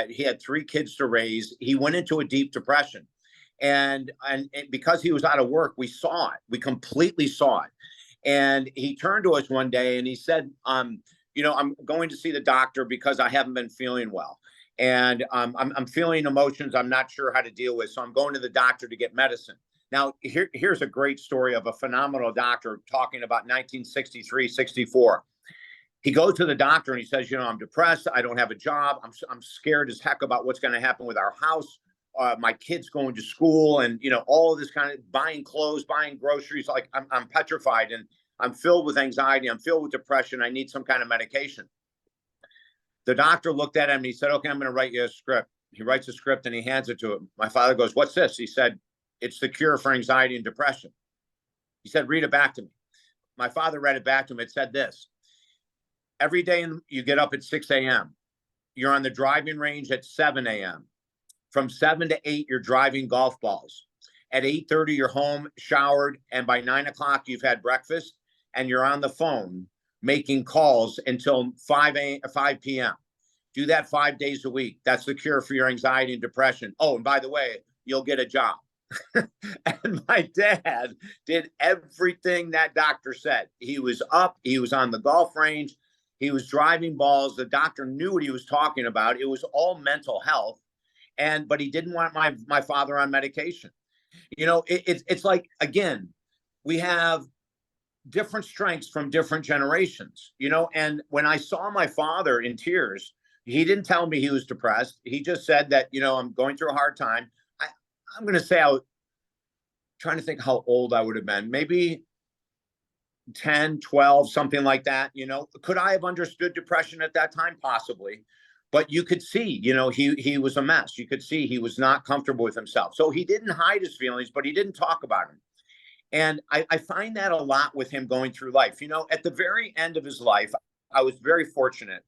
He had 3 kids to raise. He went into a deep depression. And because he was out of work, we saw it. We completely saw it. And he turned to us one day and he said, I'm going to see the doctor because I haven't been feeling well. And I'm feeling emotions I'm not sure how to deal with. So I'm going to the doctor to get medicine. Now, here's a great story of a phenomenal doctor talking about 1963, 64. He goes to the doctor and he says, I'm depressed. I don't have a job. I'm scared as heck about what's going to happen with our house. My kids going to school and, all of this kind of buying clothes, buying groceries. Like I'm petrified and I'm filled with anxiety. I'm filled with depression. I need some kind of medication. The doctor looked at him and he said, okay, I'm going to write you a script. He writes a script and he hands it to him. My father goes, what's this? He said, it's the cure for anxiety and depression. He said, read it back to me. My father read it back to him. It said this: every day you get up at 6 a.m. You're on the driving range at 7 a.m. From 7 to 8, you're driving golf balls. At 8:30, you're home, showered, and by 9 o'clock, you've had breakfast, and you're on the phone making calls until 5 p.m. Do that 5 days a week. That's the cure for your anxiety and depression. Oh, and by the way, you'll get a job. And my dad did everything that doctor said. He was up, he was on the golf range, he was driving balls. The doctor knew what he was talking about. It was all mental health. But he didn't want my father on medication. It's like, again, we have different strengths from different generations, and when I saw my father in tears, he didn't tell me he was depressed. He just said that, I'm going through a hard time. I'm going to say, trying to think how old I would have been, maybe 10, 12, something like that. Could I have understood depression at that time? Possibly. But you could see, he was a mess. You could see he was not comfortable with himself. So he didn't hide his feelings, but he didn't talk about them. And I find that a lot with him going through life. At the very end of his life, I was very fortunate.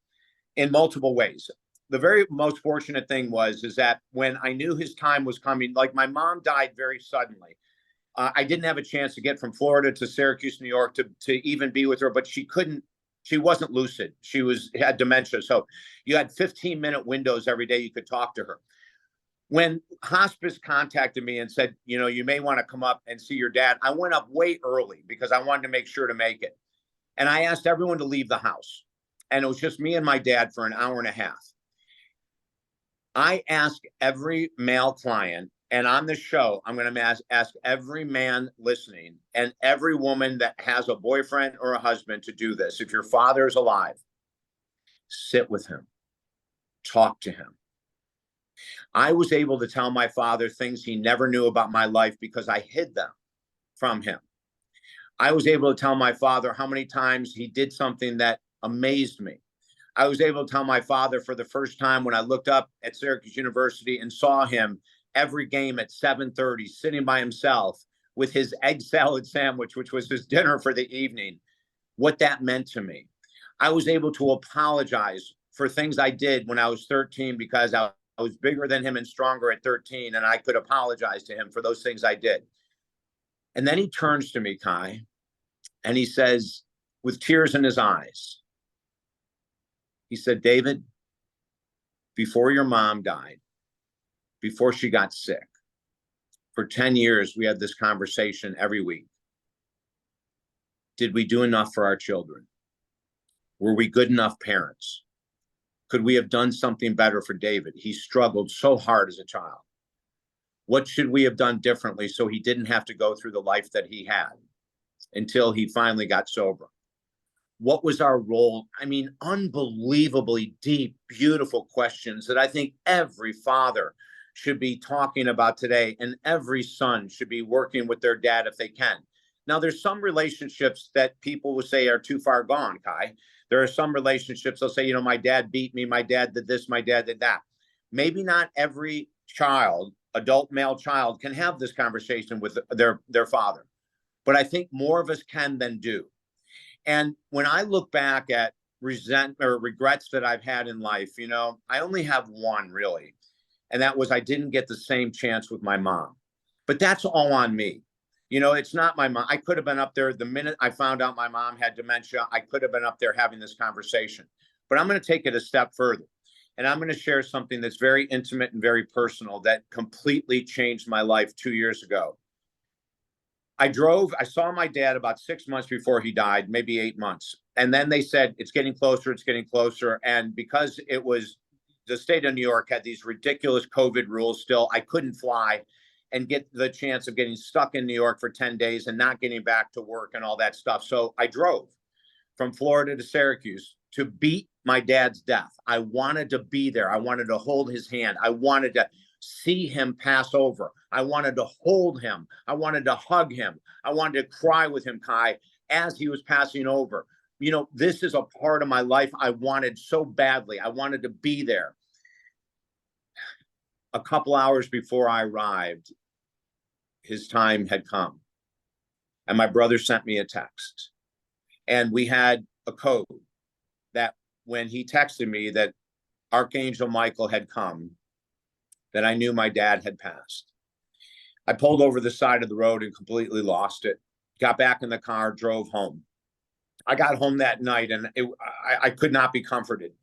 in multiple ways. The very most fortunate thing is that when I knew his time was coming, like my mom died very suddenly. I didn't have a chance to get from Florida to Syracuse, New York, to even be with her, but she couldn't. She wasn't lucid. She had dementia, so you had 15-minute windows every day you could talk to her. When hospice contacted me and said, you may want to come up and see your dad, I went up way early because I wanted to make sure to make it. And I asked everyone to leave the house. And it was just me and my dad for an hour and a half. I ask every male client, and on the show, I'm going to ask every man listening and every woman that has a boyfriend or a husband to do this. If your father is alive, sit with him, talk to him. I was able to tell my father things he never knew about my life because I hid them from him. I was able to tell my father how many times he did something that amazed me. I was able to tell my father for the first time when I looked up at Syracuse University and saw him every game at 7:30, sitting by himself with his egg salad sandwich, which was his dinner for the evening, what that meant to me. I was able to apologize for things I did when I was 13 because I was bigger than him and stronger at 13, and I could apologize to him for those things I did. And then he turns to me, Kai, and he says, with tears in his eyes, he said, David, before your mom died, before she got sick, for 10 years, we had this conversation every week. Did we do enough for our children? Were we good enough parents? Could we have done something better for David? He struggled so hard as a child. What should we have done differently so he didn't have to go through the life that he had until he finally got sober? What was our role? I mean, unbelievably deep, beautiful questions that I think every father should be talking about today, and every son should be working with their dad if they can. Now, there's some relationships that people will say are too far gone, Kai. There are some relationships they'll say, my dad beat me, my dad did this, my dad did that. Maybe not every child, adult male child, can have this conversation with their father, but I think more of us can than do. And when I look back at regrets that I've had in life, I only have one really. And that was I didn't get the same chance with my mom. But that's all on me. It's not my mom. I could have been up there the minute I found out my mom had dementia. I could have been up there having this conversation. But I'm going to take it a step further. And I'm going to share something that's very intimate and very personal that completely changed my life 2 years ago. I saw my dad about 6 months before he died, maybe 8 months. And then they said, it's getting closer, it's getting closer. And because it was the state of New York had these ridiculous COVID rules still, I couldn't fly and get the chance of getting stuck in New York for 10 days and not getting back to work and all that stuff. So I drove from Florida to Syracuse to beat my dad's death. I wanted to be there. I wanted to hold his hand. I wanted to see him pass over. I wanted to hold him. I wanted to hug him. I wanted to cry with him, Kai, as he was passing over. This is a part of my life I wanted so badly. I wanted to be there. A couple hours before I arrived, his time had come. And my brother sent me a text. And we had a code that when he texted me that Archangel Michael had come, that I knew my dad had passed. I pulled over the side of the road and completely lost it. Got back in the car, drove home. I got home that night and I could not be comforted.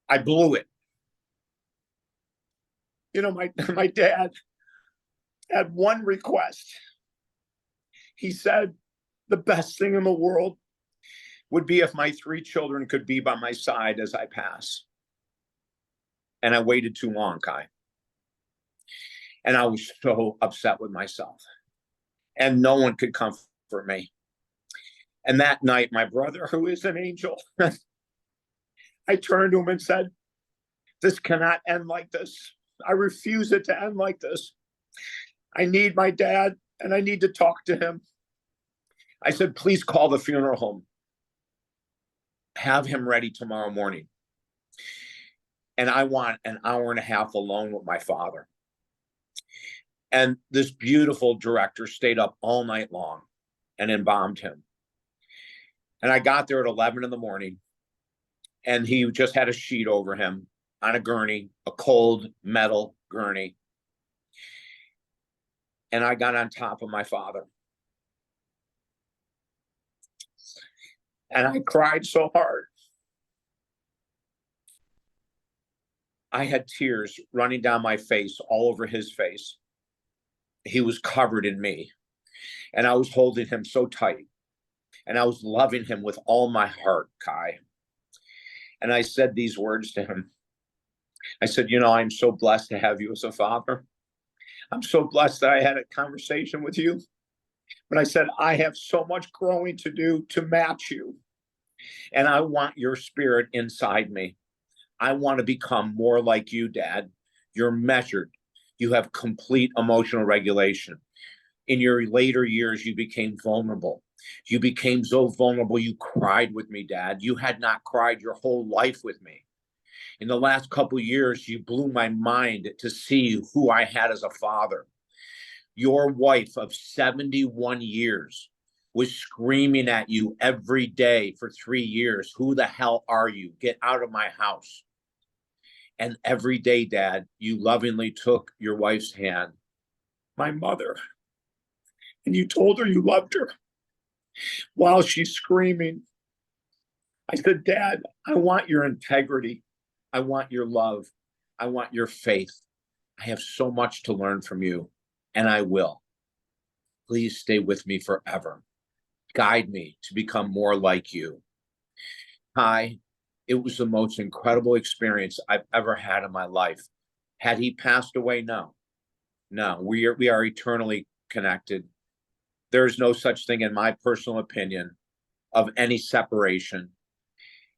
I blew it. My dad had one request. He said, the best thing in the world would be if my 3 children could be by my side as I pass. And I waited too long, Kai. And I was so upset with myself. And no one could comfort me. And that night, my brother, who is an angel, I turned to him and said, this cannot end like this. I refuse it to end like this. I need my dad and I need to talk to him. I said, please call the funeral home. Have him ready tomorrow morning. And I want an hour and a half alone with my father. And this beautiful director stayed up all night long and embalmed him. And I got there at 11 in the morning. And he just had a sheet over him on a gurney, a cold metal gurney. And I got on top of my father. And I cried so hard. I had tears running down my face, all over his face. He was covered in me. And I was holding him so tight. And I was loving him with all my heart, Kai. And I said these words to him. I said, you know, I'm so blessed to have you as a father. I'm so blessed that I had a conversation with you. But I said, I have so much growing to do to match you. And I want your spirit inside me. I want to become more like you, Dad. You're measured. You have complete emotional regulation. In your later years, you became vulnerable. You became so vulnerable, you cried with me, Dad. You had not cried your whole life with me. In the last couple of years, you blew my mind to see who I had as a father. Your wife of 71 years was screaming at you every day for 3 years. Who the hell are you? Get out of my house. And every day, Dad, you lovingly took your wife's hand, my mother, and you told her you loved her while she's screaming. I said, Dad, I want your integrity. I want your love. I want your faith. I have so much to learn from you, and I will. Please stay with me forever. Guide me to become more like you. Kai, it was the most incredible experience I've ever had in my life. Had he passed away? No. No, we are eternally connected. There's no such thing, in my personal opinion, of any separation.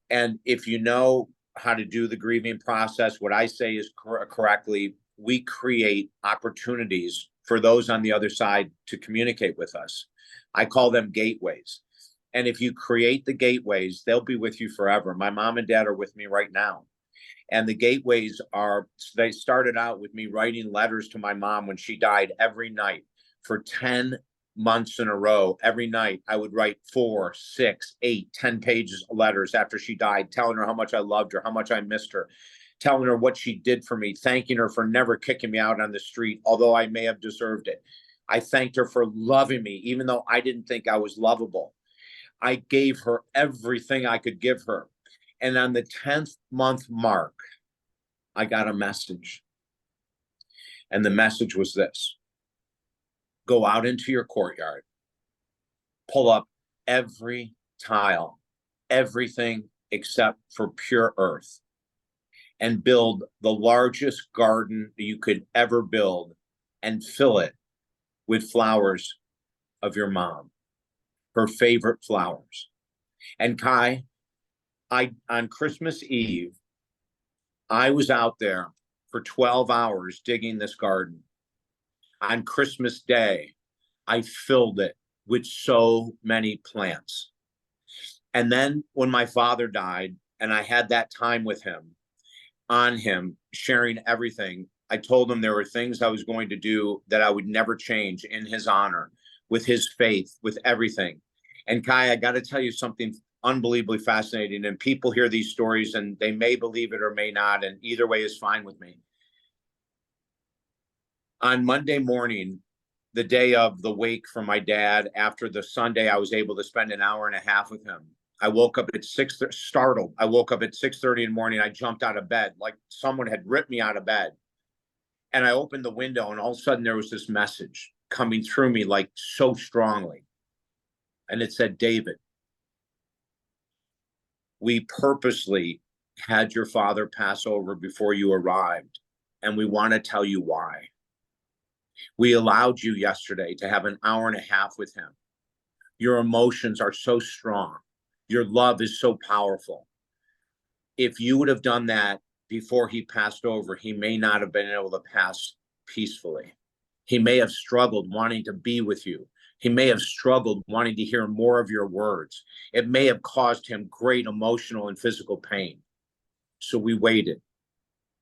And if you know how to do the grieving process, what I say is correctly, we create opportunities for those on the other side to communicate with us. I call them gateways. And if you create the gateways, they'll be with you forever. My mom and dad are with me right now. And the gateways they started out with me writing letters to my mom when she died every night for 10 months in a row. Every night I would write 4, 6, 8, 10 pages of letters after she died, telling her how much I loved her, how much I missed her, telling her what she did for me, thanking her for never kicking me out on the street, although I may have deserved it. I thanked her for loving me, even though I didn't think I was lovable. I gave her everything I could give her. And on the 10th month mark, I got a message. And the message was this: go out into your courtyard, pull up every tile, everything except for pure earth, and build the largest garden you could ever build and fill it with flowers of your mom, her favorite flowers. And Kai, on Christmas Eve, I was out there for 12 hours digging this garden. On Christmas Day, I filled it with so many plants. And then when my father died and I had that time with him, on him, sharing everything, I told him there were things I was going to do that I would never change in his honor, with his faith, with everything. And Kai, I got to tell you something unbelievably fascinating. And people hear these stories and they may believe it or may not. And either way is fine with me. On Monday morning, the day of the wake for my dad, after the Sunday, I was able to spend an hour and a half with him. I woke up at startled. I woke up at 6:30 in the morning. I jumped out of bed like someone had ripped me out of bed. And I opened the window and all of a sudden there was this message coming through me like so strongly. And it said, David, we purposely had your father pass over before you arrived, and we want to tell you why. We allowed you yesterday to have an hour and a half with him. Your emotions are so strong. Your love is so powerful. If you would have done that before he passed over, he may not have been able to pass peacefully. He may have struggled wanting to be with you. He may have struggled wanting to hear more of your words. It may have caused him great emotional and physical pain. So we waited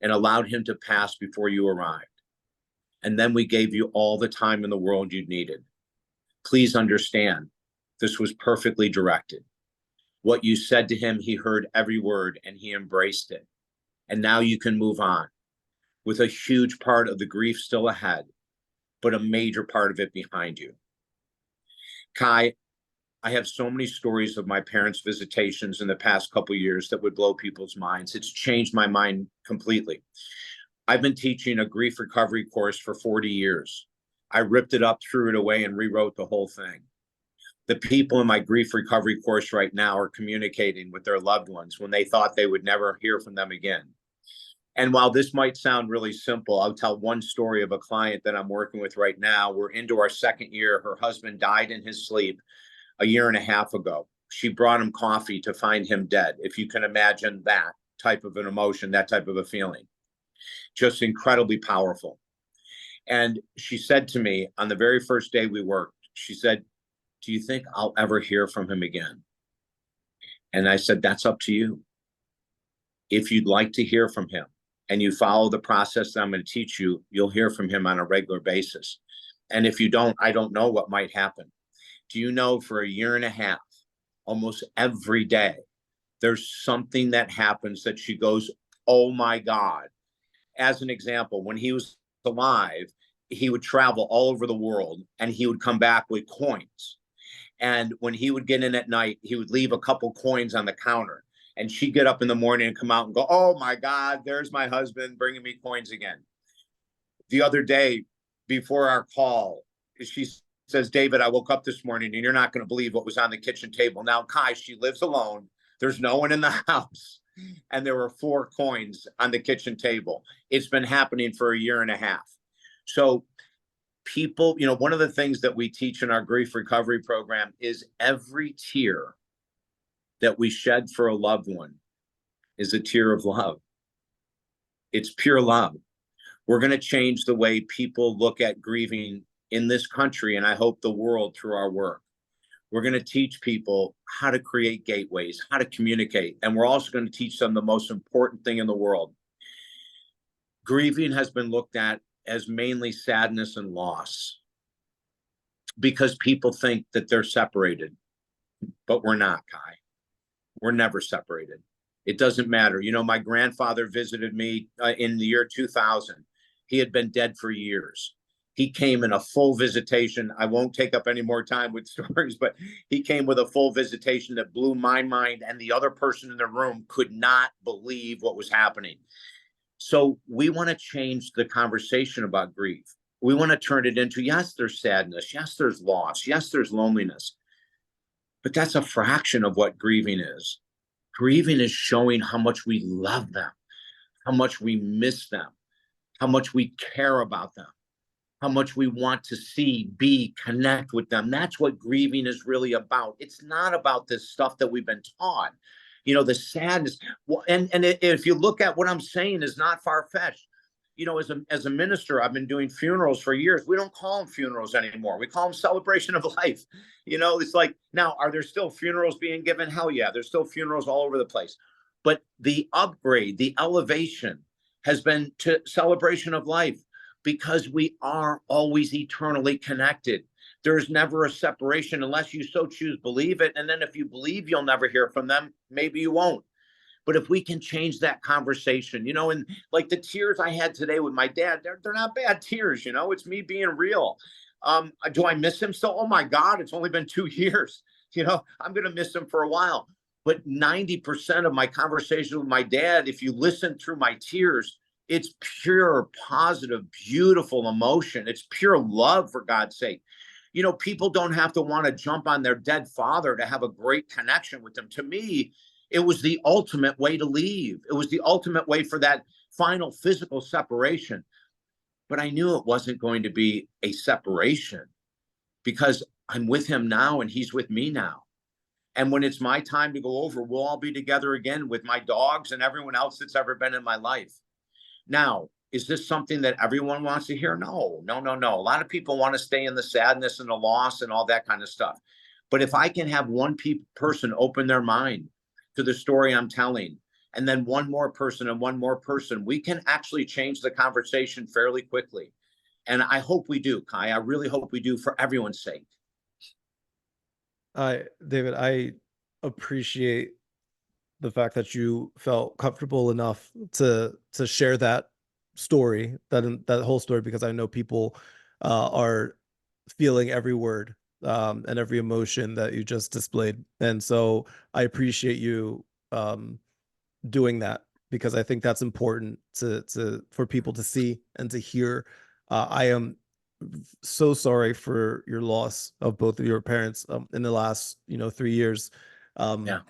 and allowed him to pass before you arrived. And then we gave you all the time in the world you needed. Please understand, this was perfectly directed. What you said to him, he heard every word and he embraced it. And now you can move on with a huge part of the grief still ahead, but a major part of it behind you. Kai, I have so many stories of my parents' visitations in the past couple of years that would blow people's minds. It's changed my mind completely. I've been teaching a grief recovery course for 40 years. I ripped it up, threw it away, and rewrote the whole thing. The people in my grief recovery course right now are communicating with their loved ones when they thought they would never hear from them again. And while this might sound really simple, I'll tell one story of a client that I'm working with right now. We're into our second year. Her husband died in his sleep a year and a half ago. She brought him coffee to find him dead. If you can imagine that type of an emotion, that type of a feeling, just incredibly powerful. And she said to me on the very first day we worked, she said, "Do you think I'll ever hear from him again?" And I said, "That's up to you. If you'd like to hear from him and you follow the process that I'm going to teach you, you'll hear from him on a regular basis. And if you don't, I don't know what might happen." Do you know, for a year and a half, almost every day, there's something that happens that she goes, "Oh my God." As an example, when he was alive, he would travel all over the world and he would come back with coins. And when he would get in at night, he would leave a couple coins on the counter. And she'd get up in the morning and come out and go, "Oh my God, there's my husband bringing me coins again." The other day, before our call, she says, "David, I woke up this morning and you're not going to believe what was on the kitchen table." Now, Kai, she lives alone. There's no one in the house. And there were 4 coins on the kitchen table. It's been happening for a year and a half. So people, one of the things that we teach in our grief recovery program is every tear that we shed for a loved one is a tear of love. It's pure love. We're going to change the way people look at grieving in this country, and I hope the world, through our work. We're going to teach people how to create gateways, how to communicate, and we're also going to teach them the most important thing in the world. Grieving has been looked at as mainly sadness and loss because people think that they're separated, but we're not, Kai. We're never separated. It doesn't matter. My grandfather visited me in the year 2000. He had been dead for years. He came in a full visitation. I won't take up any more time with stories, but he came with a full visitation that blew my mind, and the other person in the room could not believe what was happening. So we want to change the conversation about grief. We want to turn it into, yes, there's sadness. Yes, there's loss. Yes, there's loneliness. But that's a fraction of what grieving is. Grieving is showing how much we love them, how much we miss them, how much we care about them, how much we want to see, be, connect with them. That's what grieving is really about. It's not about this stuff that we've been taught, the sadness. Well, and if you look at what I'm saying is not far-fetched. As a minister, I've been doing funerals for years. We don't call them funerals anymore. We call them celebration of life. It's like, now, are there still funerals being given? Hell yeah, there's still funerals all over the place. But the upgrade, the elevation has been to celebration of life, because we are always eternally connected. There's never a separation unless you so choose believe it. And then if you believe you'll never hear from them, maybe you won't. But if we can change that conversation, and like the tears I had today with my dad, they're not bad tears, it's me being real. Do I miss him still? Oh my God, it's only been 2 years. I'm going to miss him for a while. But 90% of my conversation with my dad, if you listen through my tears, it's pure, positive, beautiful emotion. It's pure love, for God's sake. People don't have to want to jump on their dead father to have a great connection with them. To me, it was the ultimate way to leave. It was the ultimate way for that final physical separation. But I knew it wasn't going to be a separation because I'm with him now and he's with me now. And when it's my time to go over, we'll all be together again with my dogs and everyone else that's ever been in my life. Now, is this something that everyone wants to hear? No. A lot of people want to stay in the sadness and the loss and all that kind of stuff. But if I can have one person open their mind to the story I'm telling, and then one more person and one more person, we can actually change the conversation fairly quickly. And I hope we do, Kai. I really hope we do, for everyone's sake. David, appreciate the fact that you felt comfortable enough to share that story, that whole story, because I know people are feeling every word and every emotion that you just displayed. And so I appreciate you doing that, because I think that's important to for people to see and to hear. I am so sorry for your loss of both of your parents in the last 3 years. Um, Yeah.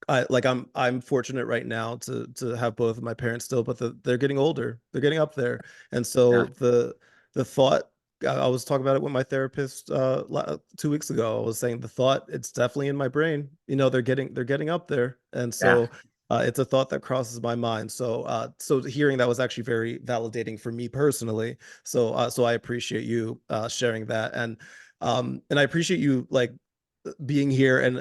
I'm fortunate right now to have both of my parents still, but they're getting older. They're getting up there, and so Yeah. the thought. I was talking about it with my therapist 2 weeks ago. I was saying the thought, it's definitely in my brain. They're getting up there, and Yeah. so it's a thought that crosses my mind. So hearing that was actually very validating for me personally. So I appreciate you sharing that, and I appreciate you like being here and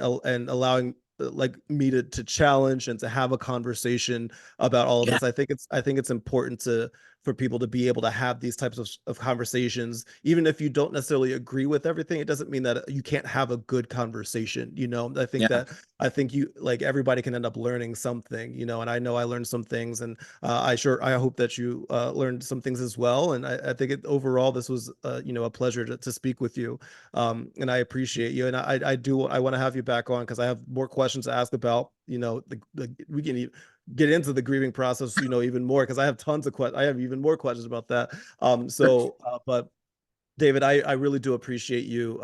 allowing like me to challenge and to have a conversation about all of Yeah. this. I think it's important to for people to be able to have these types of conversations, even if you don't necessarily agree with everything. It doesn't mean that you can't have a good conversation. I think Yeah. that I think you like everybody can end up learning something, and I know I learned some things, and I hope that you learned some things as well. And I think overall this was a pleasure to speak with you, and I appreciate you. And I want to have you back on because I have more questions to ask about. We can get into the grieving process, even more, because I have tons of questions. I have even more questions about that. But David, I really do appreciate you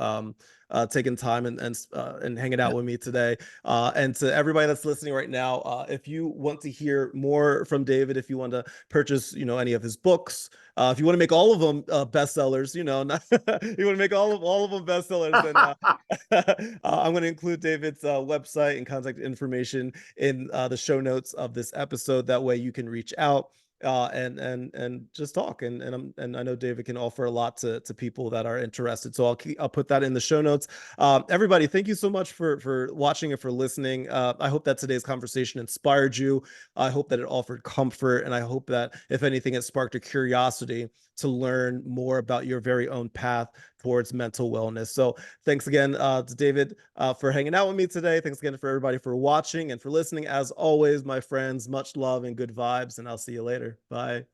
taking time and hanging out with me today. And to everybody that's listening right now, if you want to hear more from David, if you want to purchase, any of his books, if you want to make all of them bestsellers, you want to make all of them bestsellers, then I'm going to include David's website and contact information in the show notes of this episode. That way, you can reach out and just talk. And I know David can offer a lot to people that are interested. So I'll put that in the show notes. Everybody, thank you so much for watching and for listening. I hope that today's conversation inspired you. I hope that it offered comfort, and I hope that if anything, it sparked a curiosity to learn more about your very own path towards mental wellness. So thanks again to David for hanging out with me today. Thanks again for everybody for watching and for listening. As always, my friends, much love and good vibes, and I'll see you later. Bye.